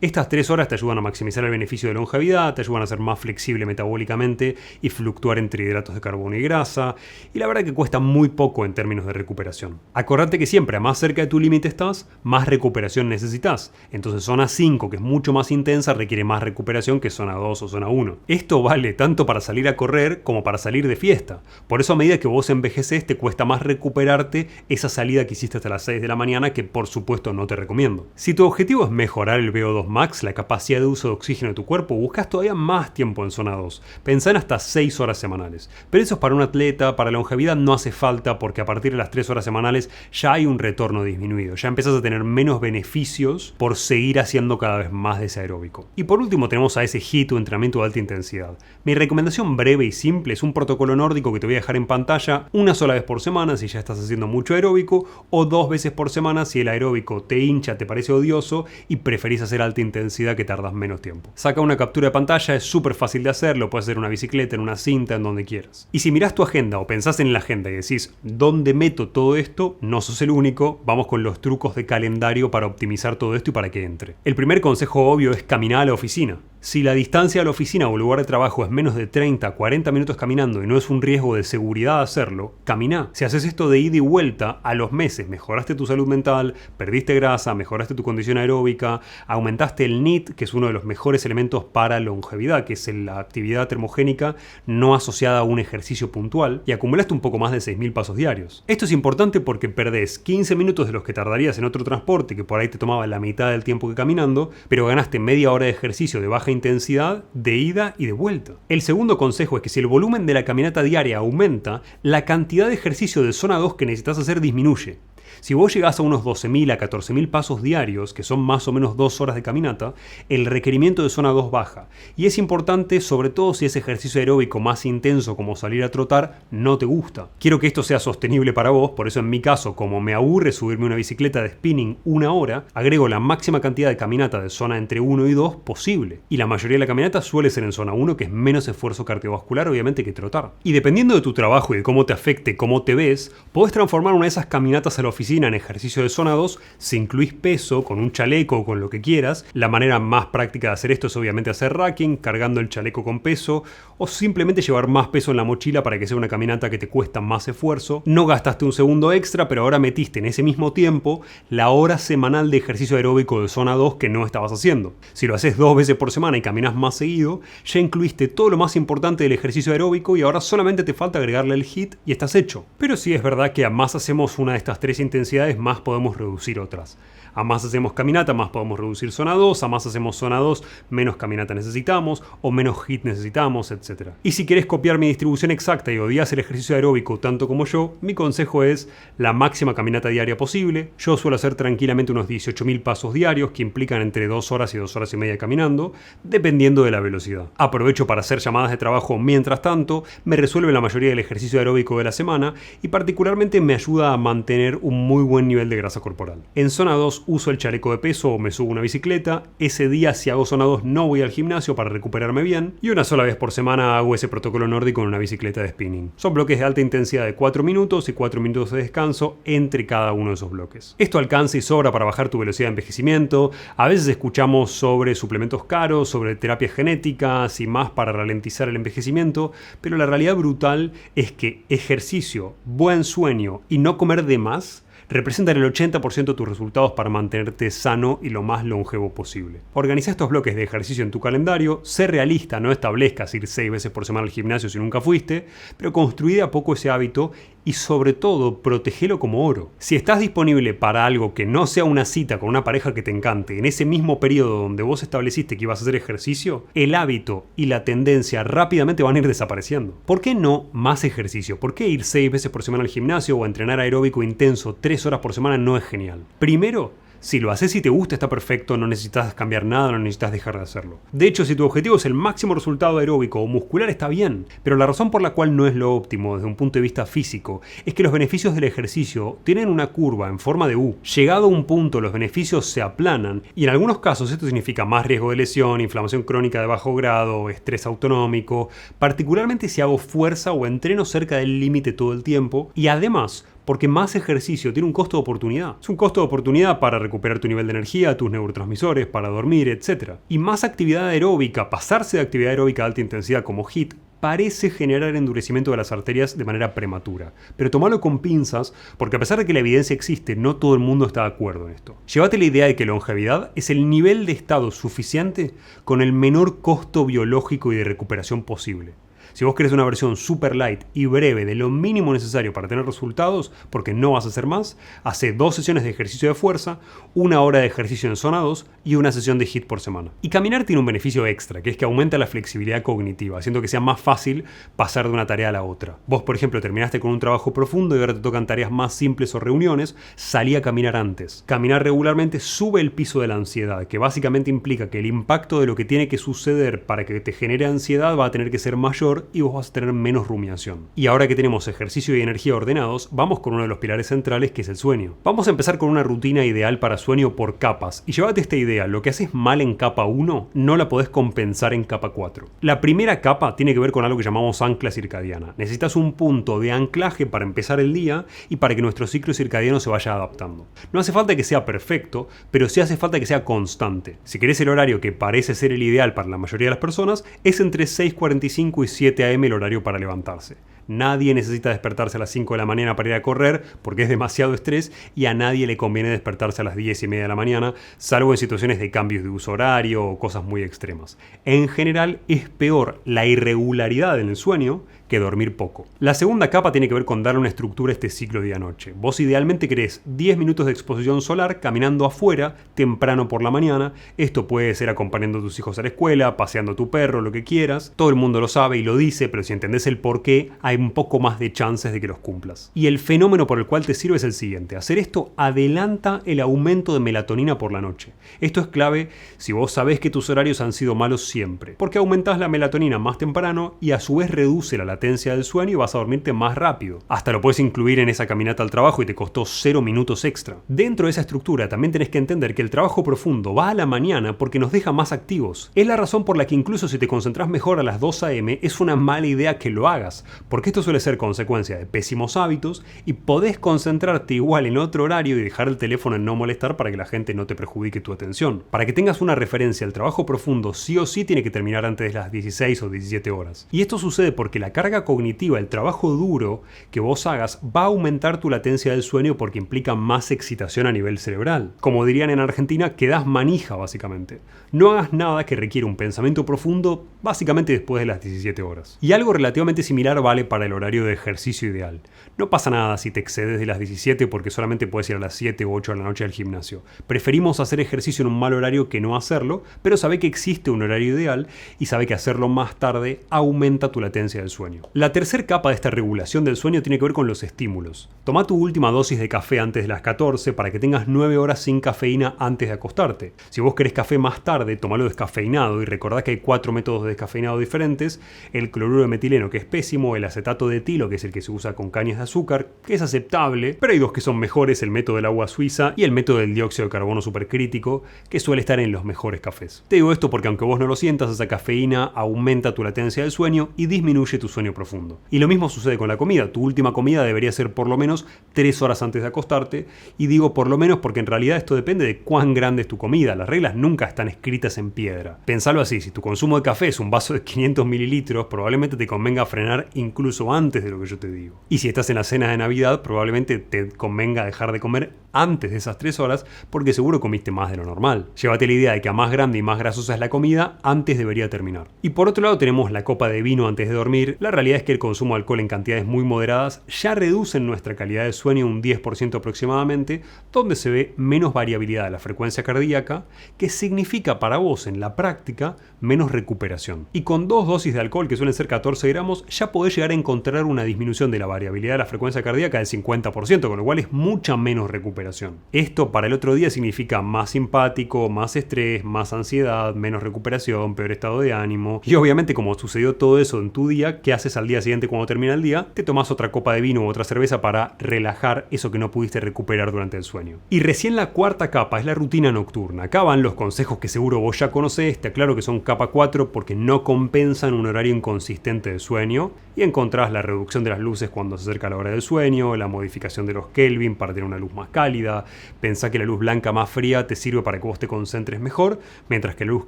Estas 3 horas te ayudan a maximizar el beneficio de longevidad, te ayudan a ser más flexible metabólicamente y fluctuar entre hidratos de carbono y grasa, y la verdad que cuesta muy poco en términos de recuperación. Acordate que siempre a más cerca de tu límite estás, más recuperación necesitas. Entonces zona 5, que es mucho más intensa, requiere más recuperación que zona 2 o zona 1. Esto vale tanto para salir a correr como para salir de fiesta. Por eso a medida que vos envejeces te cuesta más recuperarte esa salida que hiciste hasta las 6 de la mañana, que por supuesto no te recomiendo. Si tu objetivo es mejorar el VO2 max, la capacidad de uso de oxígeno de tu cuerpo, buscas todavía más tiempo en zona 2. Pensá en hasta 6 horas semanales. Pero eso es para un atleta, para longevidad no hace falta, porque a partir de las 3 horas semanales ya hay un retorno disminuido. Ya empezás a tener menos beneficios por seguir haciendo cada vez más de ese aeróbico. Y por último tenemos a ese HIIT o entrenamiento de alta intensidad. Mi recomendación breve y simple es un protocolo nórdico que te voy a dejar en pantalla una sola vez por semana si ya estás haciendo mucho aeróbico, o 2 veces por semana si el aeróbico te hincha, te parece odioso y preferís hacer alta intensidad que tardas menos tiempo. Saca una captura de pantalla, es súper fácil de hacerlo, puedes hacer una bicicleta, en una cinta, en donde quieras. Y si mirás tu agenda o pensás en la agenda y decís, ¿dónde meto todo esto? No sos el único, vamos con los trucos de calendario para optimizar todo esto y para que entre. El primer consejo obvio es caminar a la oficina. Si la distancia a la oficina o lugar de trabajo es menos de 30 a 40 minutos caminando y no es un riesgo de seguridad hacerlo, camina. Si haces esto de ida y vuelta, a los meses mejoraste tu salud mental, perdiste grasa, mejoraste tu condición aeróbica, aumentaste el NEAT, que es uno de los mejores elementos para longevidad, que es la actividad termogénica no asociada a un ejercicio puntual, y acumulaste un poco más de 6.000 pasos diarios. Esto es importante porque perdés 15 minutos de los que tardarías en otro transporte, que por ahí te tomaba la mitad del tiempo que caminando, pero ganaste media hora de ejercicio de baja intensidad de ida y de vuelta. El segundo consejo es que si el volumen de la caminata diaria aumenta, la cantidad de ejercicio de zona 2 que necesitas hacer disminuye. Si vos llegás a unos 12.000 a 14.000 pasos diarios, que son más o menos 2 horas de caminata, el requerimiento de zona 2 baja. Y es importante, sobre todo si ese ejercicio aeróbico más intenso como salir a trotar no te gusta. Quiero que esto sea sostenible para vos, por eso en mi caso, como me aburre subirme una bicicleta de spinning una hora, agrego la máxima cantidad de caminata de zona entre 1 y 2 posible. Y la mayoría de la caminata suele ser en zona 1, que es menos esfuerzo cardiovascular obviamente que trotar. Y dependiendo de tu trabajo y de cómo te afecte, cómo te ves, podés transformar una de esas caminatas a la oficina en ejercicio de zona 2 si incluís peso, con un chaleco o con lo que quieras. La manera más práctica de hacer esto es obviamente hacer racking, cargando el chaleco con peso, o simplemente llevar más peso en la mochila para que sea una caminata que te cuesta más esfuerzo. No gastaste un segundo extra, pero ahora metiste en ese mismo tiempo la hora semanal de ejercicio aeróbico de zona 2 que no estabas haciendo. Si lo haces 2 veces por semana y caminas más seguido, ya incluiste todo lo más importante del ejercicio aeróbico y ahora solamente te falta agregarle el HIIT y estás hecho. Pero sí es verdad que a más hacemos una de estas 3 intensidades, más podemos reducir otras. A más hacemos caminata, más podemos reducir zona 2, a más hacemos zona 2, menos caminata necesitamos, o menos HIIT necesitamos, etc. Y si querés copiar mi distribución exacta y odias el ejercicio aeróbico tanto como yo, mi consejo es la máxima caminata diaria posible. Yo suelo hacer tranquilamente unos 18.000 pasos diarios, que implican entre 2 horas y 2 horas y media caminando, dependiendo de la velocidad. Aprovecho para hacer llamadas de trabajo mientras tanto, me resuelve la mayoría del ejercicio aeróbico de la semana y particularmente me ayuda a mantener un muy buen nivel de grasa corporal. En zona 2 uso el chaleco de peso o me subo una bicicleta. Ese día, si hago zona 2, no voy al gimnasio para recuperarme bien, y una sola vez por semana hago ese protocolo nórdico en una bicicleta de spinning. Son bloques de alta intensidad de 4 minutos y 4 minutos de descanso entre cada uno de esos bloques. Esto alcanza y sobra para bajar tu velocidad de envejecimiento. A veces escuchamos sobre suplementos caros, sobre terapias genéticas y más para ralentizar el envejecimiento, pero la realidad brutal es que ejercicio, buen sueño y no comer de más representan el 80% de tus resultados para mantenerte sano y lo más longevo posible. Organiza estos bloques de ejercicio en tu calendario, sé realista, no establezcas ir 6 veces por semana al gimnasio si nunca fuiste, pero construí de a poco ese hábito y sobre todo protegelo como oro. Si estás disponible para algo que no sea una cita con una pareja que te encante en ese mismo periodo donde vos estableciste que ibas a hacer ejercicio, el hábito y la tendencia rápidamente van a ir desapareciendo. ¿Por qué no más ejercicio? ¿Por qué ir 6 veces por semana al gimnasio o entrenar aeróbico intenso 3 horas por semana no es genial? Primero, si lo haces y te gusta está perfecto, no necesitas cambiar nada, no necesitas dejar de hacerlo. De hecho, si tu objetivo es el máximo resultado aeróbico o muscular está bien, pero la razón por la cual no es lo óptimo desde un punto de vista físico es que los beneficios del ejercicio tienen una curva en forma de U. Llegado a un punto los beneficios se aplanan y en algunos casos esto significa más riesgo de lesión, inflamación crónica de bajo grado, estrés autonómico, particularmente si hago fuerza o entreno cerca del límite todo el tiempo y además porque más ejercicio tiene un costo de oportunidad. Es un costo de oportunidad para recuperar tu nivel de energía, tus neurotransmisores, para dormir, etc. Y más actividad aeróbica, pasarse de actividad aeróbica a alta intensidad como HIIT, parece generar endurecimiento de las arterias de manera prematura. Pero tomalo con pinzas, porque a pesar de que la evidencia existe, no todo el mundo está de acuerdo en esto. Llévate la idea de que longevidad es el nivel de estado suficiente con el menor costo biológico y de recuperación posible. Si vos querés una versión super light y breve de lo mínimo necesario para tener resultados, porque no vas a hacer más, hace 2 sesiones de ejercicio de fuerza, 1 hora de ejercicio en zona 2 y 1 sesión de HIIT por semana. Y caminar tiene un beneficio extra, que es que aumenta la flexibilidad cognitiva, haciendo que sea más fácil pasar de una tarea a la otra. Vos, por ejemplo, terminaste con un trabajo profundo y ahora te tocan tareas más simples o reuniones, salí a caminar antes. Caminar regularmente sube el piso de la ansiedad, que básicamente implica que el impacto de lo que tiene que suceder para que te genere ansiedad va a tener que ser mayor y vos vas a tener menos rumiación. Y ahora que tenemos ejercicio y energía ordenados, vamos con uno de los pilares centrales que es el sueño. Vamos a empezar con una rutina ideal para sueño por capas. Y llévate esta idea, lo que haces mal en capa 1 no la podés compensar en capa 4. La primera capa tiene que ver con algo que llamamos ancla circadiana. Necesitas un punto de anclaje para empezar el día y para que nuestro ciclo circadiano se vaya adaptando. No hace falta que sea perfecto, pero sí hace falta que sea constante. Si querés el horario que parece ser el ideal para la mayoría de las personas, es entre 6:45 y 7 a.m. el horario para levantarse. Nadie necesita despertarse a las 5 de la mañana para ir a correr porque es demasiado estrés y a nadie le conviene despertarse a las 10:30 de la mañana, salvo en situaciones de cambios de uso horario o cosas muy extremas. En general es peor la irregularidad en el sueño que dormir poco. La segunda capa tiene que ver con darle una estructura a este ciclo día-noche. Vos idealmente querés 10 minutos de exposición solar caminando afuera temprano por la mañana. Esto puede ser acompañando a tus hijos a la escuela, paseando a tu perro, lo que quieras. Todo el mundo lo sabe y lo dice, pero si entendés el por qué, hay un poco más de chances de que los cumplas. Y el fenómeno por el cual te sirve es el siguiente. Hacer esto adelanta el aumento de melatonina por la noche. Esto es clave si vos sabés que tus horarios han sido malos siempre, porque aumentás la melatonina más temprano y a su vez reduce la latencia del sueño y vas a dormirte más rápido. Hasta lo puedes incluir en esa caminata al trabajo y te costó 0 minutos extra. Dentro de esa estructura también tenés que entender que el trabajo profundo va a la mañana porque nos deja más activos. Es la razón por la que incluso si te concentrás mejor a las 2 a.m. es una mala idea que lo hagas, porque esto suele ser consecuencia de pésimos hábitos y podés concentrarte igual en otro horario y dejar el teléfono en no molestar para que la gente no te perjudique tu atención. Para que tengas una referencia, el trabajo profundo sí o sí tiene que terminar antes de las 16 o 17 horas. Y esto sucede porque la carga cognitiva, el trabajo duro que vos hagas va a aumentar tu latencia del sueño porque implica más excitación a nivel cerebral. Como dirían en Argentina, quedás manija básicamente. No hagas nada que requiera un pensamiento profundo básicamente después de las 17 horas. Y algo relativamente similar vale para el horario de ejercicio ideal. No pasa nada si te excedes de las 17 porque solamente puedes ir a las 7 u 8 de la noche al gimnasio. Preferimos hacer ejercicio en un mal horario que no hacerlo, pero sabe que existe un horario ideal y sabe que hacerlo más tarde aumenta tu latencia del sueño. La tercera capa de esta regulación del sueño tiene que ver con los estímulos. Toma tu última dosis de café antes de las 14 para que tengas 9 horas sin cafeína antes de acostarte. Si vos querés café más tarde, tomalo descafeinado y recordá que hay 4 métodos de descafeinado diferentes: el cloruro de metileno, que es pésimo, el acetato de etilo, que es el que se usa con cañas de azúcar, que es aceptable, pero hay 2 que son mejores: el método del agua suiza y el método del dióxido de carbono supercrítico, que suele estar en los mejores cafés. Te digo esto porque aunque vos no lo sientas, esa cafeína aumenta tu latencia del sueño y disminuye tu sueño profundo. Y lo mismo sucede con la comida. Tu última comida debería ser por lo menos 3 horas antes de acostarte, y digo por lo menos porque en realidad esto depende de cuán grande es tu comida. Las reglas nunca están escritas en piedra. Pensalo así: si tu consumo de café es un vaso de 500 mililitros, probablemente te convenga frenar incluso antes de lo que yo te digo. Y si estás en la cena de Navidad, probablemente te convenga dejar de comer antes de esas 3 horas porque seguro comiste más de lo normal. Llévate la idea de que a más grande y más grasosa es la comida, antes debería terminar. Y por otro lado tenemos la copa de vino antes de dormir. La realidad es que el consumo de alcohol en cantidades muy moderadas ya reducen nuestra calidad de sueño un 10% aproximadamente, donde se ve menos variabilidad de la frecuencia cardíaca, que significa para vos en la práctica menos recuperación. Y con 2 dosis de alcohol, que suelen ser 14 gramos, ya podés llegar a encontrar una disminución de la variabilidad de la frecuencia cardíaca del 50%, con lo cual es mucha menos recuperación. Esto para el otro día significa más simpático, más estrés, más ansiedad, menos recuperación, peor estado de ánimo. Y obviamente, como sucedió todo eso en tu día, ¿qué haces al día siguiente cuando termina el día? Te tomás otra copa de vino u otra cerveza para relajar eso que no pudiste recuperar durante el sueño. Y recién la cuarta capa es la rutina nocturna. Acá van los consejos que seguro vos ya conocés. Te aclaro que son capa 4 porque no compensan un horario inconsistente de sueño, y encontrás la reducción de las luces cuando se acerca la hora del sueño, la modificación de los Kelvin para tener una luz más cálida. Pensá que la luz blanca más fría te sirve para que vos te concentres mejor, mientras que la luz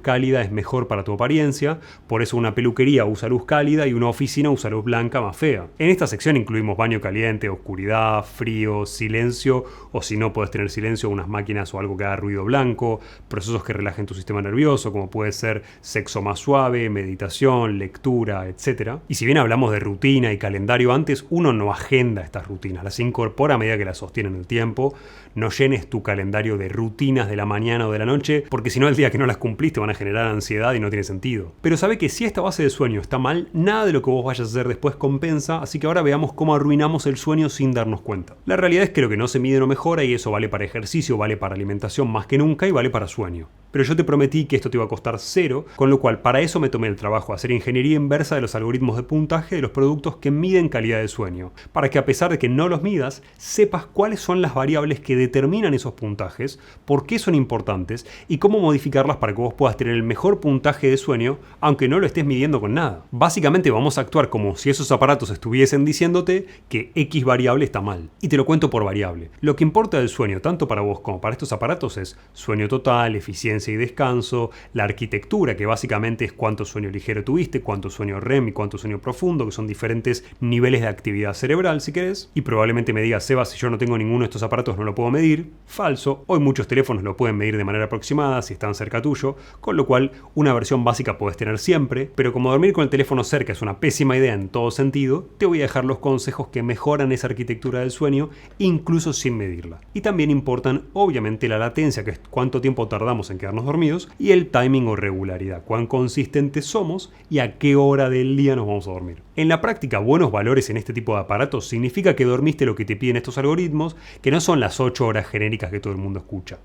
cálida es mejor para tu apariencia. Por eso una peluquería usa luz cálida y una oficina usa luz blanca más fea. En esta sección incluimos baño caliente, oscuridad, frío, silencio, o si no podés tener silencio, unas máquinas o algo que haga ruido blanco, procesos que relajen tu sistema nervioso, como puede ser sexo más suave, meditación, lectura, etc. Y si bien hablamos de rutina y calendario antes, uno no agenda estas rutinas, las incorpora a medida que las sostiene en el tiempo. No llenes tu calendario de rutinas de la mañana o de la noche, porque si no el día que no las cumpliste van a generar ansiedad y no tiene sentido. Pero sabe que si esta base de sueño está mal, nada de lo que vos vayas a hacer después compensa, así que ahora veamos cómo arruinamos el sueño sin darnos cuenta. La realidad es que lo que no se mide no mejora, y eso vale para ejercicio, vale para alimentación más que nunca y vale para sueño. Pero yo te prometí que esto te iba a costar 0, con lo cual para eso me tomé el trabajo de hacer ingeniería inversa de los algoritmos de puntaje de los productos que miden calidad de sueño, para que a pesar de que no los midas, sepas cuáles son las variables que determinan esos puntajes, por qué son importantes y cómo modificarlas para que vos puedas tener el mejor puntaje de sueño, aunque no lo estés midiendo con nada. Básicamente vamos a actuar como si esos aparatos estuviesen diciéndote que X variable está mal. Y te lo cuento por variable. Lo que importa del sueño, tanto para vos como para estos aparatos, es sueño total, eficiencia y descanso, la arquitectura, que básicamente es cuánto sueño ligero tuviste, cuánto sueño REM y cuánto sueño profundo, que son diferentes niveles de actividad cerebral, si querés. Y probablemente me digas, Seba, si yo no tengo ninguno de estos aparatos no lo puedo medir. Falso. Hoy muchos teléfonos lo pueden medir de manera aproximada si están cerca tuyo, con lo cual una versión básica puedes tener siempre, pero como dormir con el teléfono cerca es una pésima idea en todo sentido, te voy a dejar los consejos que mejoran esa arquitectura del sueño, incluso sin medirla. Y también importan, obviamente, la latencia, que es cuánto tiempo tardamos en quedarnos dormidos, y el timing o regularidad, cuán consistentes somos y a qué hora del día nos vamos a dormir. En la práctica, buenos valores en este tipo de aparatos significa que dormiste lo que te piden estos algoritmos, que no son las 8 horas genéricas que todo el mundo escucha.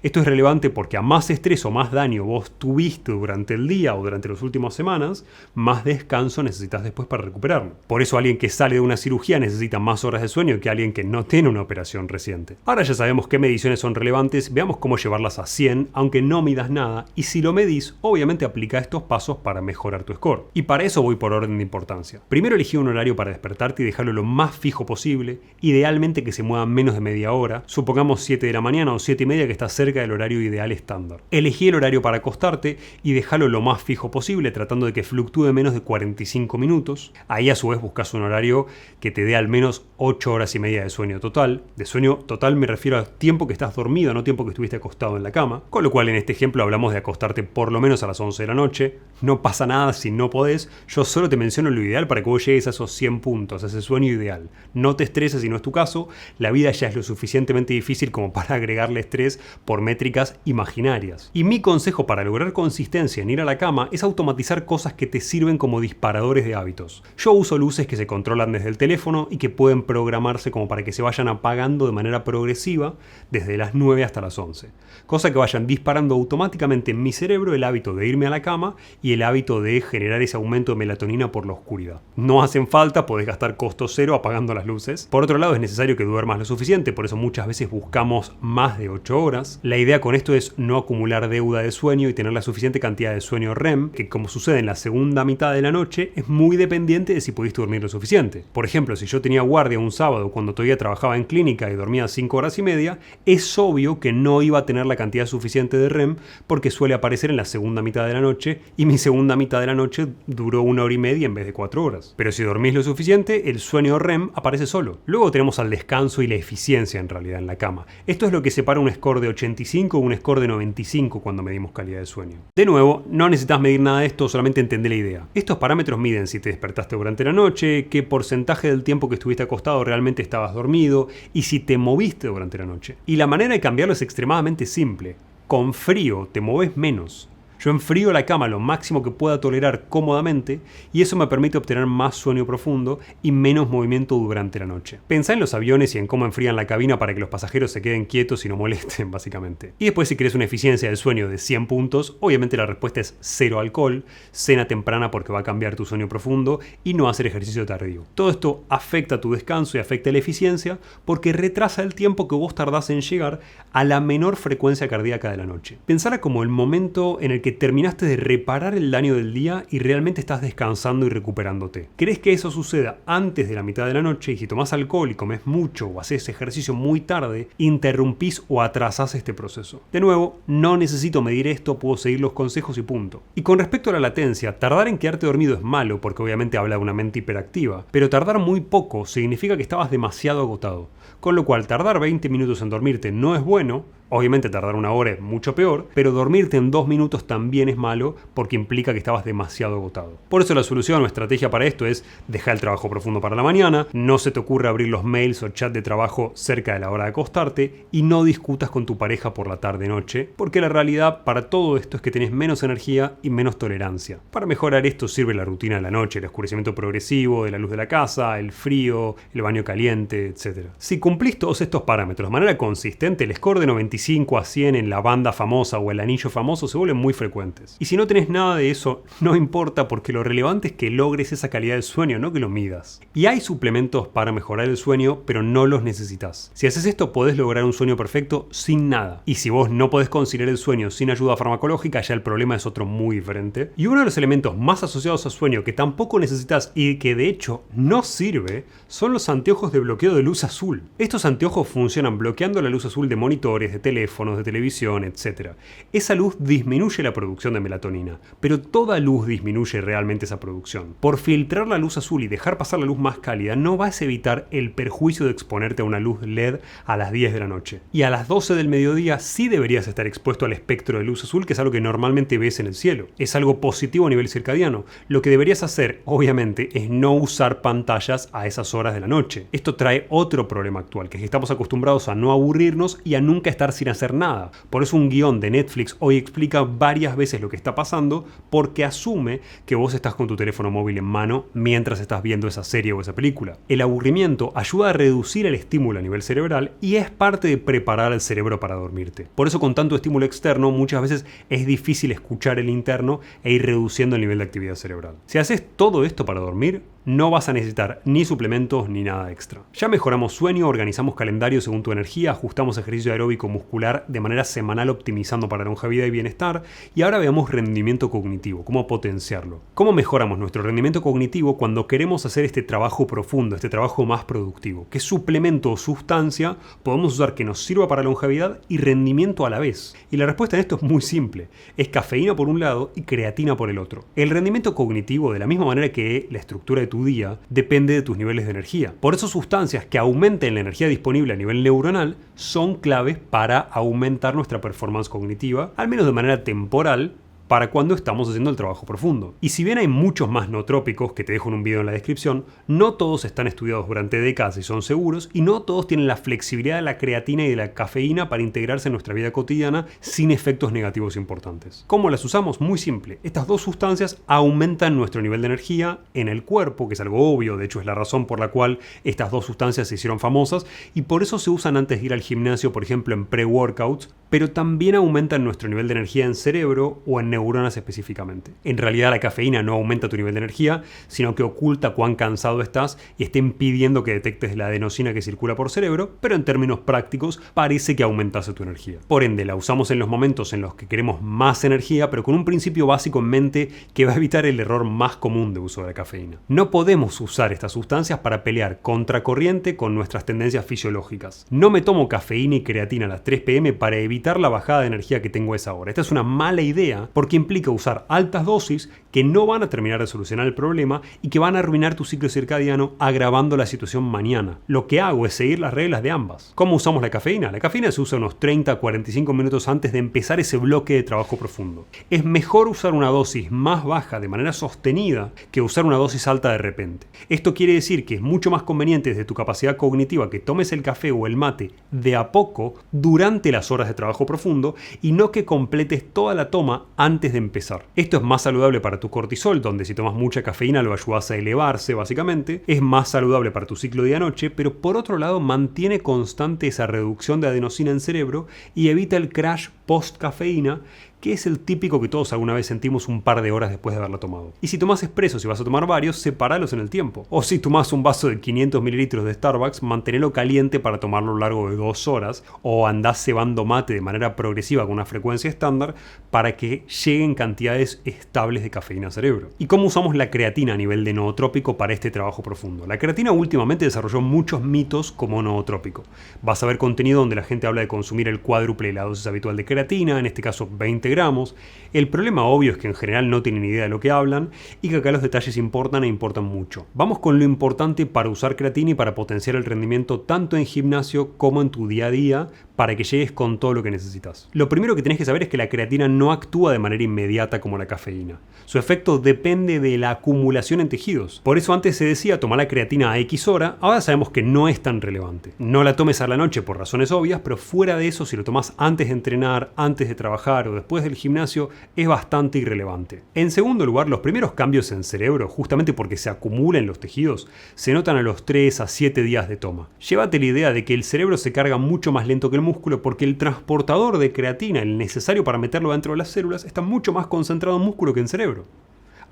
Esto es relevante porque a más estrés o más daño vos tuviste durante el día o durante las últimas semanas, más descanso necesitas después para recuperarlo. Por eso alguien que sale de una cirugía necesita más horas de sueño que alguien que no tiene una operación reciente. Ahora ya sabemos qué mediciones son relevantes, veamos cómo llevarlas a 100, aunque no midas nada, y si lo medís, obviamente aplica estos pasos para mejorar tu score. Y para eso voy por orden de importancia. Primero elegí un horario para despertarte y dejarlo lo más fijo posible, idealmente que se mueva menos de media hora, supongamos 7 de la mañana o 7 y media, que está cerca del horario ideal estándar. Elegí el horario para acostarte y dejarlo lo más fijo posible, tratando de que fluctúe menos de 45 minutos. Ahí a su vez buscas un horario que te dé al menos 8 horas y media de sueño total. De sueño total me refiero a tiempo que estás dormido, no tiempo que estuviste acostado en la cama. Con lo cual en este ejemplo hablamos de acostarte por lo menos a las 11 de la noche. No pasa nada si no podés, yo solo te menciono lo ideal para que vos llegues a esos 100 puntos, a ese sueño ideal. No te estreses si no es tu caso, la vida ya es lo suficientemente difícil como para agregarle estrés por métricas imaginarias. Y mi consejo para lograr consistencia en ir a la cama es automatizar cosas que te sirven como disparadores de hábitos. Yo uso luces que se controlan desde el teléfono y que pueden programarse como para que se vayan apagando de manera progresiva desde las 9 hasta las 11. Cosa que vayan disparando automáticamente en mi cerebro el hábito de irme a la cama y el hábito de generar ese aumento de melatonina por la oscuridad. No hacen falta, podés gastar costo cero apagando las luces. Por otro lado, es necesario que duermas lo suficiente, por eso muchas veces buscamos más de 8 horas. La idea con esto es no acumular deuda de sueño y tener la suficiente cantidad de sueño REM, que como sucede en la segunda mitad de la noche, es muy dependiente de si pudiste dormir lo suficiente. Por ejemplo, si yo tenía guardia un sábado cuando todavía trabajaba en clínica y dormía 5 horas y media, es obvio que no iba a tener la cantidad suficiente de REM porque suele aparecer en la segunda mitad de la noche y mi segunda mitad de la noche duró 1 hora y media en vez de 4 horas. Pero si dormís lo suficiente, el sueño REM aparece solo. Luego tenemos al descanso y la eficiencia en realidad en la cama. Esto es lo que separa un score de 85 de un score de 95 cuando medimos calidad de sueño. De nuevo, no necesitas medir nada de esto, solamente entender la idea. Estos parámetros miden si te despertaste durante la noche, qué porcentaje del tiempo que estuviste acostado realmente estabas dormido y si te moviste durante la noche. Y la manera de cambiarlo es extremadamente simple. Con frío te moves menos. Yo enfrío la cama lo máximo que pueda tolerar cómodamente y eso me permite obtener más sueño profundo y menos movimiento durante la noche. Pensá en los aviones y en cómo enfrían la cabina para que los pasajeros se queden quietos y no molesten, básicamente. Y después, si querés una eficiencia del sueño de 100 puntos, obviamente la respuesta es 0 alcohol, cena temprana porque va a cambiar tu sueño profundo y no hacer ejercicio tardío. Todo esto afecta tu descanso y afecta la eficiencia porque retrasa el tiempo que vos tardás en llegar a la menor frecuencia cardíaca de la noche. Pensala como el momento en el que terminaste de reparar el daño del día y realmente estás descansando y recuperándote. ¿Querés que eso suceda antes de la mitad de la noche? Y si tomás alcohol y comés mucho o haces ejercicio muy tarde, interrumpís o atrasás este proceso. De nuevo, no necesito medir esto, puedo seguir los consejos y punto. Y con respecto a la latencia, tardar en quedarte dormido es malo porque obviamente habla de una mente hiperactiva, pero tardar muy poco significa que estabas demasiado agotado. Con lo cual, tardar 20 minutos en dormirte no es bueno. Obviamente tardar una hora es mucho peor, pero dormirte en 2 minutos también es malo porque implica que estabas demasiado agotado. Por eso la solución o estrategia para esto es dejar el trabajo profundo para la mañana, no se te ocurre abrir los mails o chat de trabajo cerca de la hora de acostarte y no discutas con tu pareja por la tarde-noche, porque la realidad para todo esto es que tenés menos energía y menos tolerancia. Para mejorar esto sirve la rutina de la noche, el oscurecimiento progresivo de la luz de la casa, el frío, el baño caliente, etc. Si cumplís todos estos parámetros de manera consistente, el score de 95 a 100 en la banda famosa o el anillo famoso se vuelven muy frecuentes. Y si no tenés nada de eso, no importa porque lo relevante es que logres esa calidad del sueño, no que lo midas. Y hay suplementos para mejorar el sueño, pero no los necesitas. Si haces esto, podés lograr un sueño perfecto sin nada. Y si vos no podés conciliar el sueño sin ayuda farmacológica, ya el problema es otro muy diferente. Y uno de los elementos más asociados al sueño que tampoco necesitas y que de hecho no sirve, son los anteojos de bloqueo de luz azul. Estos anteojos funcionan bloqueando la luz azul de monitores, de teléfonos, de televisión, etc. Esa luz disminuye la producción de melatonina, pero toda luz disminuye realmente esa producción. Por filtrar la luz azul y dejar pasar la luz más cálida, no vas a evitar el perjuicio de exponerte a una luz LED a las 10 de la noche. Y a las 12 del mediodía sí deberías estar expuesto al espectro de luz azul, que es algo que normalmente ves en el cielo. Es algo positivo a nivel circadiano. Lo que deberías hacer, obviamente, es no usar pantallas a esas horas de la noche. Esto trae otro problema actual, que es que estamos acostumbrados a no aburrirnos y a nunca estar sin hacer nada. Por eso un guión de Netflix hoy explica varias veces lo que está pasando porque asume que vos estás con tu teléfono móvil en mano mientras estás viendo esa serie o esa película. El aburrimiento ayuda a reducir el estímulo a nivel cerebral y es parte de preparar al cerebro para dormirte. Por eso con tanto estímulo externo muchas veces es difícil escuchar el interno e ir reduciendo el nivel de actividad cerebral. Si haces todo esto para dormir, no vas a necesitar ni suplementos ni nada extra. Ya mejoramos sueño, organizamos calendario según tu energía, ajustamos ejercicio aeróbico muscular de manera semanal optimizando para longevidad y bienestar, y ahora veamos rendimiento cognitivo, cómo potenciarlo. ¿Cómo mejoramos nuestro rendimiento cognitivo cuando queremos hacer este trabajo profundo, este trabajo más productivo? ¿Qué suplemento o sustancia podemos usar que nos sirva para longevidad y rendimiento a la vez? Y la respuesta en esto es muy simple. Es cafeína por un lado y creatina por el otro. El rendimiento cognitivo, de la misma manera que la estructura de tu día, depende de tus niveles de energía. Por eso sustancias que aumenten la energía disponible a nivel neuronal son claves para aumentar nuestra performance cognitiva, al menos de manera temporal, para cuando estamos haciendo el trabajo profundo. Y si bien hay muchos más nootrópicos, que te dejo en un video en la descripción, no todos están estudiados durante décadas y son seguros, y no todos tienen la flexibilidad de la creatina y de la cafeína para integrarse en nuestra vida cotidiana sin efectos negativos importantes. ¿Cómo las usamos? Muy simple. Estas dos sustancias aumentan nuestro nivel de energía en el cuerpo, que es algo obvio, de hecho es la razón por la cual estas dos sustancias se hicieron famosas, y por eso se usan antes de ir al gimnasio, por ejemplo en pre-workouts, pero también aumentan nuestro nivel de energía en cerebro o en neuronas específicamente. En realidad la cafeína no aumenta tu nivel de energía, sino que oculta cuán cansado estás y está impidiendo que detectes la adenosina que circula por cerebro, pero en términos prácticos parece que aumentase tu energía. Por ende, la usamos en los momentos en los que queremos más energía, pero con un principio básico en mente que va a evitar el error más común de uso de la cafeína. No podemos usar estas sustancias para pelear contracorriente con nuestras tendencias fisiológicas. No me tomo cafeína y creatina a las 3 p.m. para evitar la bajada de energía que tengo a esa hora. Esta es una mala idea porque que implica usar altas dosis que no van a terminar de solucionar el problema y que van a arruinar tu ciclo circadiano agravando la situación mañana. Lo que hago es seguir las reglas de ambas. ¿Cómo usamos la cafeína? La cafeína se usa unos 30 a 45 minutos antes de empezar ese bloque de trabajo profundo. Es mejor usar una dosis más baja de manera sostenida que usar una dosis alta de repente. Esto quiere decir que es mucho más conveniente desde tu capacidad cognitiva que tomes el café o el mate de a poco durante las horas de trabajo profundo y no que completes toda la toma antes de empezar. Esto es más saludable para tu cortisol, donde si tomas mucha cafeína lo ayudas a elevarse básicamente. Es más saludable para tu ciclo día-noche, pero por otro lado mantiene constante esa reducción de adenosina en cerebro y evita el crash post-cafeína, que es el típico que todos alguna vez sentimos un par de horas después de haberla tomado. Y si tomas expresos y vas a tomar varios, separalos en el tiempo. O si tomas un vaso de 500 mililitros de Starbucks, manténlo caliente para tomarlo a lo largo de 2 horas, o andás cebando mate de manera progresiva con una frecuencia estándar para que lleguen cantidades estables de cafeína al cerebro. ¿Y cómo usamos la creatina a nivel de nootrópico para este trabajo profundo? La creatina últimamente desarrolló muchos mitos como nootrópico. Vas a ver contenido donde la gente habla de consumir el cuádruple de la dosis habitual de creatina, en este caso 20 gramos. El problema obvio es que en general no tienen idea de lo que hablan y que acá los detalles importan e importan mucho. Vamos con lo importante para usar creatina y para potenciar el rendimiento tanto en gimnasio como en tu día a día para que llegues con todo lo que necesitas. Lo primero que tenés que saber es que la creatina no actúa de manera inmediata como la cafeína. Su efecto depende de la acumulación en tejidos. Por eso antes se decía tomar la creatina a X hora, ahora sabemos que no es tan relevante. No la tomes a la noche por razones obvias, pero fuera de eso, si lo tomas antes de entrenar, antes de trabajar o después del gimnasio, es bastante irrelevante. En segundo lugar, los primeros cambios en cerebro, justamente porque se acumulan los tejidos, se notan a los 3 a 7 días de toma. Llévate la idea de que el cerebro se carga mucho más lento que el músculo porque el transportador de creatina, el necesario para meterlo dentro de las células, está mucho más concentrado en músculo que en cerebro.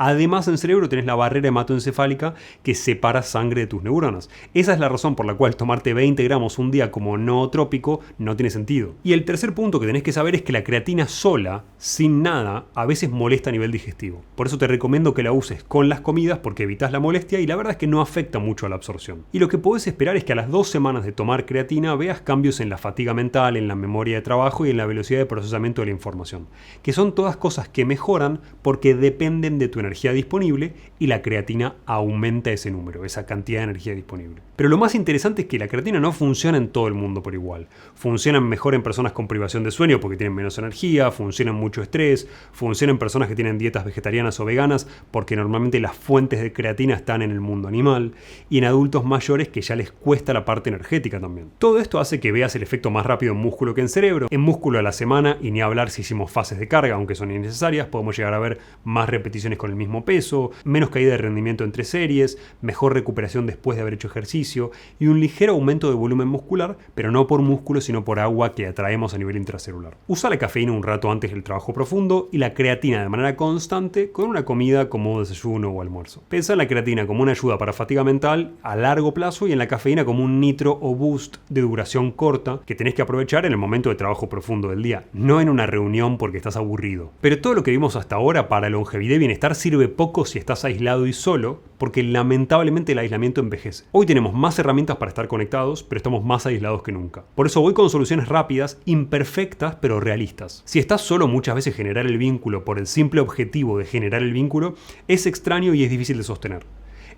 Además, en cerebro tenés la barrera hematoencefálica que separa sangre de tus neuronas. Esa es la razón por la cual tomarte 20 gramos un día como nootrópico no tiene sentido. Y el tercer punto que tenés que saber es que la creatina sola, sin nada, a veces molesta a nivel digestivo. Por eso te recomiendo que la uses con las comidas porque evitas la molestia y la verdad es que no afecta mucho a la absorción. Y lo que podés esperar es que a las 2 semanas de tomar creatina veas cambios en la fatiga mental, en la memoria de trabajo y en la velocidad de procesamiento de la información. Que son todas cosas que mejoran porque dependen de tu energía disponible y la creatina aumenta ese número, esa cantidad de energía disponible. Pero lo más interesante es que la creatina no funciona en todo el mundo por igual. Funcionan mejor en personas con privación de sueño porque tienen menos energía, funcionan mucho estrés, funcionan en personas que tienen dietas vegetarianas o veganas porque normalmente las fuentes de creatina están en el mundo animal y en adultos mayores que ya les cuesta la parte energética también. Todo esto hace que veas el efecto más rápido en músculo que en cerebro, en músculo a la semana y ni hablar si hicimos fases de carga, aunque son innecesarias, podemos llegar a ver más repeticiones con el mismo peso, menos caída de rendimiento entre series, mejor recuperación después de haber hecho ejercicio y un ligero aumento de volumen muscular, pero no por músculo sino por agua que atraemos a nivel intracelular. Usa la cafeína un rato antes del trabajo profundo y la creatina de manera constante con una comida como desayuno o almuerzo. Pensa en la creatina como una ayuda para fatiga mental a largo plazo y en la cafeína como un nitro o boost de duración corta que tenés que aprovechar en el momento de trabajo profundo del día, no en una reunión porque estás aburrido. Pero todo lo que vimos hasta ahora para longevidad y bienestar sirve poco si estás aislado y solo, porque lamentablemente el aislamiento envejece. Hoy tenemos más herramientas para estar conectados, pero estamos más aislados que nunca. Por eso voy con soluciones rápidas, imperfectas, pero realistas. Si estás solo, muchas veces generar el vínculo por el simple objetivo de generar el vínculo es extraño y es difícil de sostener.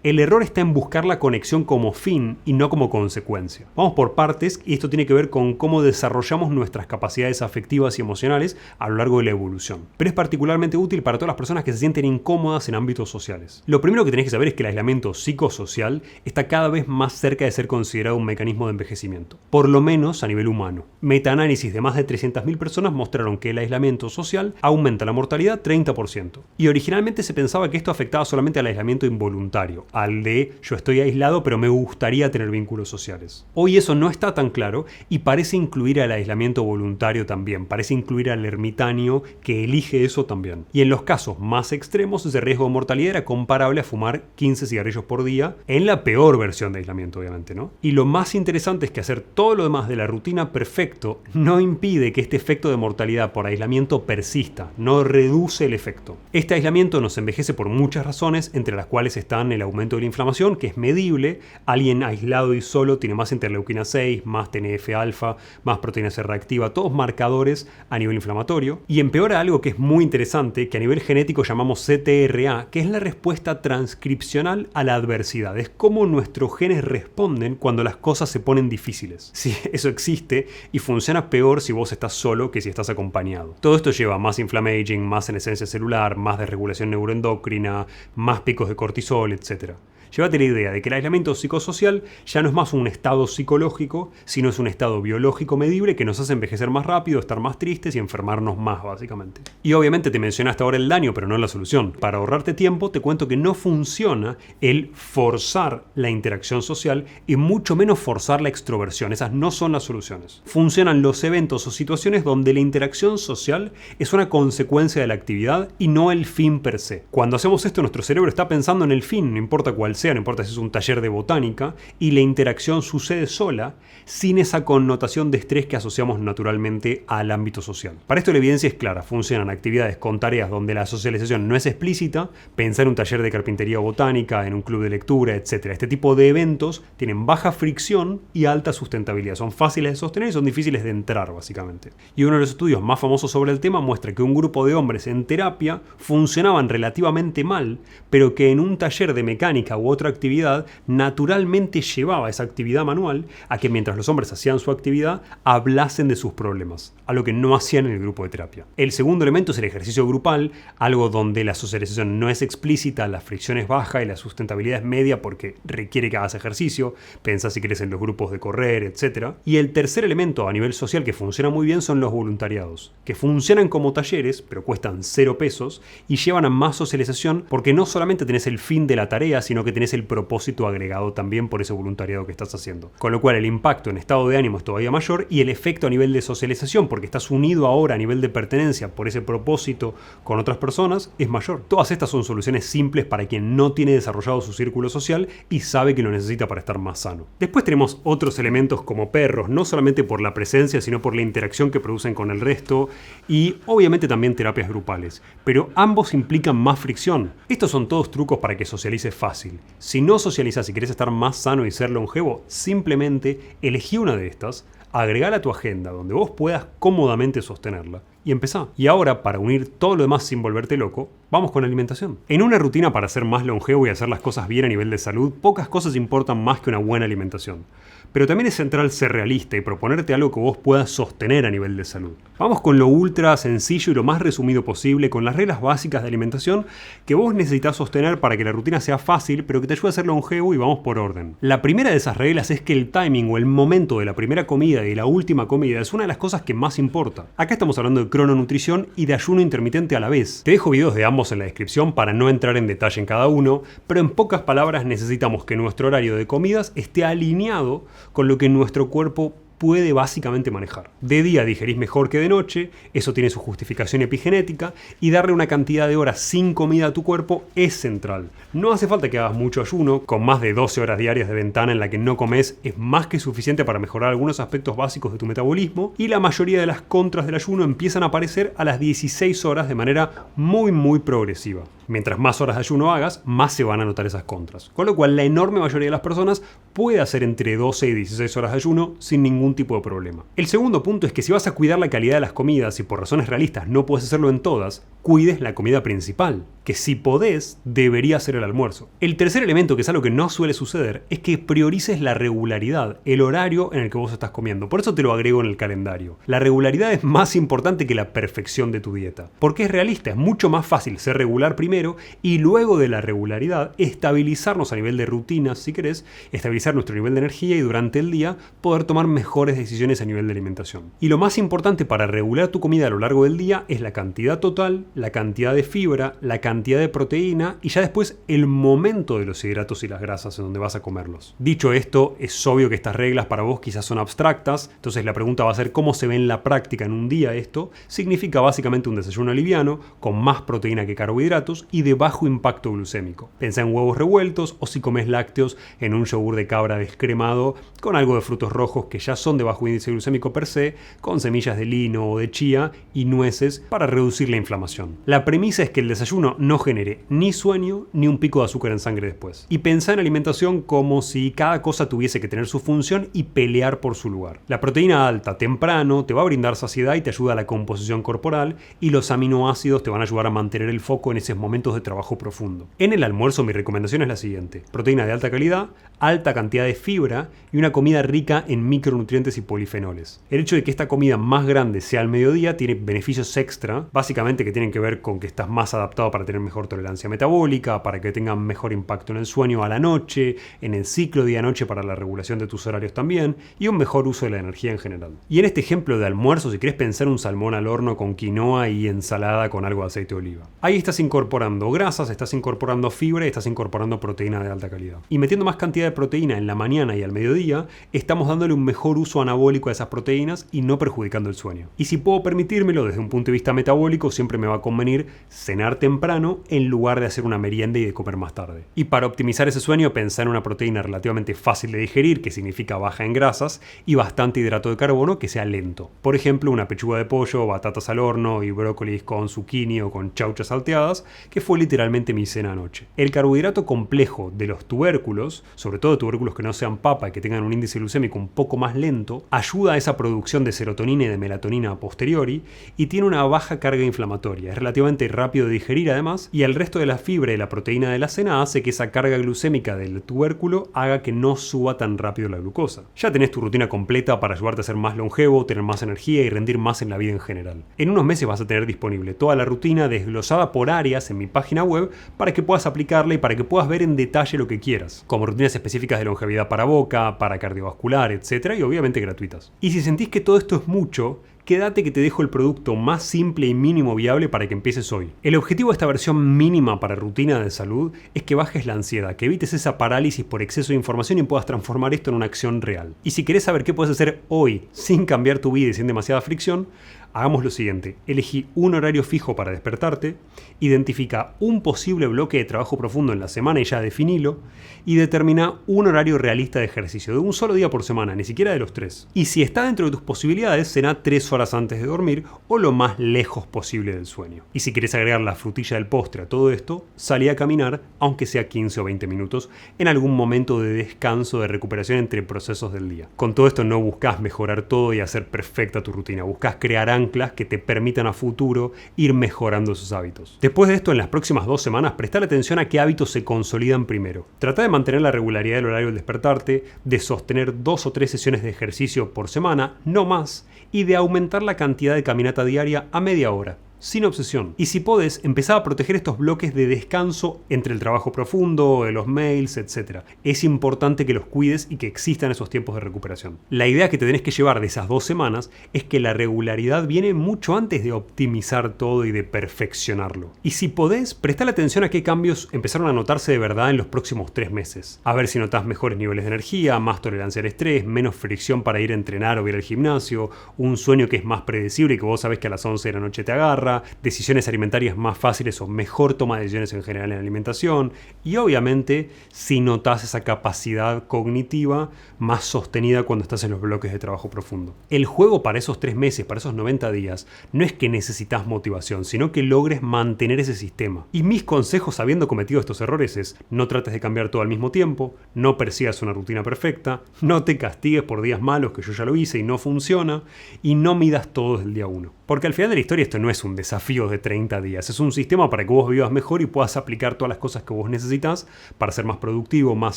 El error está en buscar la conexión como fin y no como consecuencia. Vamos por partes y esto tiene que ver con cómo desarrollamos nuestras capacidades afectivas y emocionales a lo largo de la evolución. Pero es particularmente útil para todas las personas que se sienten incómodas en ámbitos sociales. Lo primero que tenés que saber es que el aislamiento psicosocial está cada vez más cerca de ser considerado un mecanismo de envejecimiento, por lo menos a nivel humano. Metaanálisis de más de 300.000 personas mostraron que el aislamiento social aumenta la mortalidad 30%. Y originalmente se pensaba que esto afectaba solamente al aislamiento involuntario, al de yo estoy aislado pero me gustaría tener vínculos sociales. Hoy eso no está tan claro y parece incluir al aislamiento voluntario también, parece incluir al ermitaño que elige eso también. Y en los casos más extremos ese riesgo de mortalidad era comparable a fumar 15 cigarrillos por día en la peor versión de aislamiento obviamente, ¿no? Y lo más interesante es que hacer todo lo demás de la rutina perfecto no impide que este efecto de mortalidad por aislamiento persista, no reduce el efecto. Este aislamiento nos envejece por muchas razones, entre las cuales están el aumento aumento de la inflamación, que es medible. Alguien aislado y solo tiene más interleuquina 6, más TNF-alfa, más proteína C reactiva, todos marcadores a nivel inflamatorio. Y empeora algo que es muy interesante, que a nivel genético llamamos CTRA, que es la respuesta transcripcional a la adversidad. Es cómo nuestros genes responden cuando las cosas se ponen difíciles. Sí, eso existe y funciona peor si vos estás solo que si estás acompañado. Todo esto lleva más inflammaging, más senescencia celular, más desregulación neuroendocrina, más picos de cortisol, etc. Llévate la idea de que el aislamiento psicosocial ya no es más un estado psicológico, sino es un estado biológico medible que nos hace envejecer más rápido, estar más tristes y enfermarnos más, básicamente. Y obviamente te mencioné hasta ahora el daño, pero no la solución. Para ahorrarte tiempo, te cuento que no funciona el forzar la interacción social y mucho menos forzar la extroversión. Esas no son las soluciones. Funcionan los eventos o situaciones donde la interacción social es una consecuencia de la actividad y no el fin per se. Cuando hacemos esto, nuestro cerebro está pensando en el fin, no importa cuál sea, no importa si es un taller de botánica, y la interacción sucede sola, sin esa connotación de estrés que asociamos naturalmente al ámbito social. Para esto la evidencia es clara, funcionan actividades con tareas donde la socialización no es explícita, pensar en un taller de carpintería o botánica, en un club de lectura, etc. Este tipo de eventos tienen baja fricción y alta sustentabilidad, son fáciles de sostener y son difíciles de entrar, básicamente. Y uno de los estudios más famosos sobre el tema muestra que un grupo de hombres en terapia funcionaban relativamente mal, pero que en un taller de mecánica u otra actividad naturalmente llevaba esa actividad manual a que mientras los hombres hacían su actividad hablasen de sus problemas, algo que no hacían en el grupo de terapia. El segundo elemento es el ejercicio grupal, algo donde la socialización no es explícita, la fricción es baja y la sustentabilidad es media porque requiere que hagas ejercicio, pensá si querés en los grupos de correr, etc. Y el tercer elemento a nivel social que funciona muy bien son los voluntariados, que funcionan como talleres pero cuestan 0 pesos y llevan a más socialización porque no solamente tenés el fin de la tarea, sino que tenés el propósito agregado también por ese voluntariado que estás haciendo. Con lo cual el impacto en estado de ánimo es todavía mayor y el efecto a nivel de socialización, porque estás unido ahora a nivel de pertenencia por ese propósito con otras personas, es mayor. Todas estas son soluciones simples para quien no tiene desarrollado su círculo social y sabe que lo necesita para estar más sano. Después tenemos otros elementos como perros, no solamente por la presencia, sino por la interacción que producen con el resto y obviamente también terapias grupales. Pero ambos implican más fricción. Estos son todos trucos para que socialices fácil. Si no socializas y querés estar más sano y ser longevo, simplemente elegí una de estas, agregala a tu agenda donde vos puedas cómodamente sostenerla y empezá. Y ahora, para unir todo lo demás sin volverte loco, vamos con la alimentación. En una rutina para ser más longevo y hacer las cosas bien a nivel de salud, pocas cosas importan más que una buena alimentación. Pero también es central ser realista y proponerte algo que vos puedas sostener a nivel de salud. Vamos con lo ultra sencillo y lo más resumido posible, con las reglas básicas de alimentación que vos necesitas sostener para que la rutina sea fácil, pero que te ayude a ser longevo, y vamos por orden. La primera de esas reglas es que el timing o el momento de la primera comida y la última comida es una de las cosas que más importa. Acá estamos hablando de crononutrición y de ayuno intermitente a la vez. Te dejo videos de ambos en la descripción para no entrar en detalle en cada uno, pero en pocas palabras necesitamos que nuestro horario de comidas esté alineado con lo que nuestro cuerpo puede básicamente manejar. De día digerís mejor que de noche, eso tiene su justificación epigenética, y darle una cantidad de horas sin comida a tu cuerpo es central. No hace falta que hagas mucho ayuno, con más de 12 horas diarias de ventana en la que no comes es más que suficiente para mejorar algunos aspectos básicos de tu metabolismo, y la mayoría de las contras del ayuno empiezan a aparecer a las 16 horas de manera muy progresiva. Mientras más horas de ayuno hagas, más se van a notar esas contras. Con lo cual la enorme mayoría de las personas puede hacer entre 12 y 16 horas de ayuno sin ningún tipo de problema. El segundo punto es que si vas a cuidar la calidad de las comidas y por razones realistas no puedes hacerlo en todas, cuides la comida principal, que si podés, debería ser el almuerzo. El tercer elemento, que es algo que no suele suceder, es que priorices la regularidad, el horario en el que vos estás comiendo. Por eso te lo agrego en el calendario. La regularidad es más importante que la perfección de tu dieta. Porque es realista, es mucho más fácil ser regular primero y luego de la regularidad estabilizarnos a nivel de rutinas, si querés, estabilizar nuestro nivel de energía y durante el día poder tomar mejores decisiones a nivel de alimentación. Y lo más importante para regular tu comida a lo largo del día es la cantidad total, la cantidad de fibra, la cantidad de proteína y ya después el momento de los hidratos y las grasas en donde vas a comerlos. Dicho esto, es obvio que estas reglas para vos quizás son abstractas, entonces la pregunta va a ser cómo se ve en la práctica en un día esto. Significa básicamente un desayuno liviano, con más proteína que carbohidratos y de bajo impacto glucémico. Pensá en huevos revueltos o si comes lácteos en un yogur de cabra descremado con algo de frutos rojos que ya son de bajo índice glucémico per se, con semillas de lino o de chía y nueces para reducir la inflamación. alimentación. La premisa es que el desayuno no genere ni sueño ni un pico de azúcar en sangre después. Y pensá en alimentación como si cada cosa tuviese que tener su función y pelear por su lugar. La proteína alta temprano te va a brindar saciedad y te ayuda a la composición corporal, y los aminoácidos te van a ayudar a mantener el foco en esos momentos de trabajo profundo. En el almuerzo mi recomendación es la siguiente: proteína de alta calidad, alta cantidad de fibra y una comida rica en micronutrientes y polifenoles. El hecho de que esta comida más grande sea al mediodía tiene beneficios extra, básicamente que tienen que ver con que estás más adaptado para tener mejor tolerancia metabólica, para que tengan mejor impacto en el sueño a la noche, en el ciclo día-noche para la regulación de tus horarios también, y un mejor uso de la energía en general. Y en este ejemplo de almuerzo, si querés pensar un salmón al horno con quinoa y ensalada con algo de aceite de oliva. Ahí estás incorporando grasas, estás incorporando fibra y estás incorporando proteína de alta calidad. Y metiendo más cantidad de proteína en la mañana y al mediodía, estamos dándole un mejor uso anabólico a esas proteínas y no perjudicando el sueño. Y si puedo permitírmelo desde un punto de vista metabólico, siempre me va a convenir cenar temprano en lugar de hacer una merienda y de comer más tarde. Y para optimizar ese sueño, pensar en una proteína relativamente fácil de digerir, que significa baja en grasas, y bastante hidrato de carbono, que sea lento. Por ejemplo, una pechuga de pollo, batatas al horno y brócolis con zucchini o con chauchas salteadas, que fue literalmente mi cena anoche. El carbohidrato complejo de los tubérculos, sobre todo tubérculos que no sean papa y que tengan un índice glucémico un poco más lento, ayuda a esa producción de serotonina y de melatonina a posteriori y tiene una baja carga inflamatoria. Es relativamente rápido de digerir además, y el resto de la fibra y la proteína de la cena hace que esa carga glucémica del tubérculo haga que no suba tan rápido la glucosa. Ya tenés tu rutina completa para ayudarte a ser más longevo, tener más energía y rendir más en la vida en general. En unos meses vas a tener disponible toda la rutina desglosada por áreas en mi página web para que puedas aplicarla y para que puedas ver en detalle lo que quieras, como rutinas específicas de longevidad para boca, para cardiovascular, etc. y obviamente gratuitas. Y si sentís que todo esto es mucho, quédate que te dejo el producto más simple y mínimo viable para que empieces hoy. El objetivo de esta versión mínima para rutina de salud es que bajes la ansiedad, que evites esa parálisis por exceso de información y puedas transformar esto en una acción real. Y si querés saber qué puedes hacer hoy sin cambiar tu vida y sin demasiada fricción, hagamos lo siguiente: elegí un horario fijo para despertarte, identifica un posible bloque de trabajo profundo en la semana y ya definilo, y determina un horario realista de ejercicio, de un solo día por semana, ni siquiera de los 3. Y si está dentro de tus posibilidades, cena 3 horas antes de dormir o lo más lejos posible del sueño. Y si querés agregar la frutilla del postre a todo esto, salí a caminar, aunque sea 15 o 20 minutos, en algún momento de descanso, de recuperación entre procesos del día. Con todo esto no buscas mejorar todo y hacer perfecta tu rutina, buscas crear anclas que te permitan a futuro ir mejorando esos hábitos. Después de esto, en las próximas 2 semanas, prestar atención a qué hábitos se consolidan primero. Trata de mantener la regularidad del horario del despertarte, de sostener 2 o 3 sesiones de ejercicio por semana, no más, y de aumentar la cantidad de caminata diaria a media hora. Sin obsesión. Y si podés, empezá a proteger estos bloques de descanso entre el trabajo profundo, los mails, etc. Es importante que los cuides y que existan esos tiempos de recuperación. La idea que te tenés que llevar de esas 2 semanas es que la regularidad viene mucho antes de optimizar todo y de perfeccionarlo. Y si podés, prestale atención a qué cambios empezaron a notarse de verdad en los próximos 3 meses. A ver si notás mejores niveles de energía, más tolerancia al estrés, menos fricción para ir a entrenar o ir al gimnasio, un sueño que es más predecible y que vos sabés que a las 11 de la noche te agarra, decisiones alimentarias más fáciles o mejor toma de decisiones en general en la alimentación, y obviamente si notas esa capacidad cognitiva más sostenida cuando estás en los bloques de trabajo profundo. El juego para esos 3 meses, para esos 90 días, no es que necesitas motivación, sino que logres mantener ese sistema. Y mis consejos, habiendo cometido estos errores, es: no trates de cambiar todo al mismo tiempo, no persigas una rutina perfecta, no te castigues por días malos, que yo ya lo hice y no funciona, y no midas todo desde el día 1. Porque al final de la historia esto no es un desafío de 30 días, es un sistema para que vos vivas mejor y puedas aplicar todas las cosas que vos necesitas para ser más productivo, más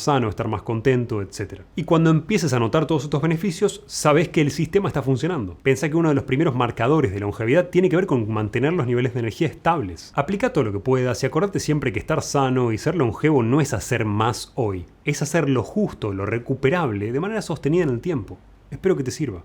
sano, estar más contento, etc. Y cuando empieces a notar todos estos beneficios, sabés que el sistema está funcionando. Pensá que uno de los primeros marcadores de longevidad tiene que ver con mantener los niveles de energía estables. Aplica todo lo que puedas y acordate siempre que estar sano y ser longevo no es hacer más hoy, es hacer lo justo, lo recuperable, de manera sostenida en el tiempo. Espero que te sirva.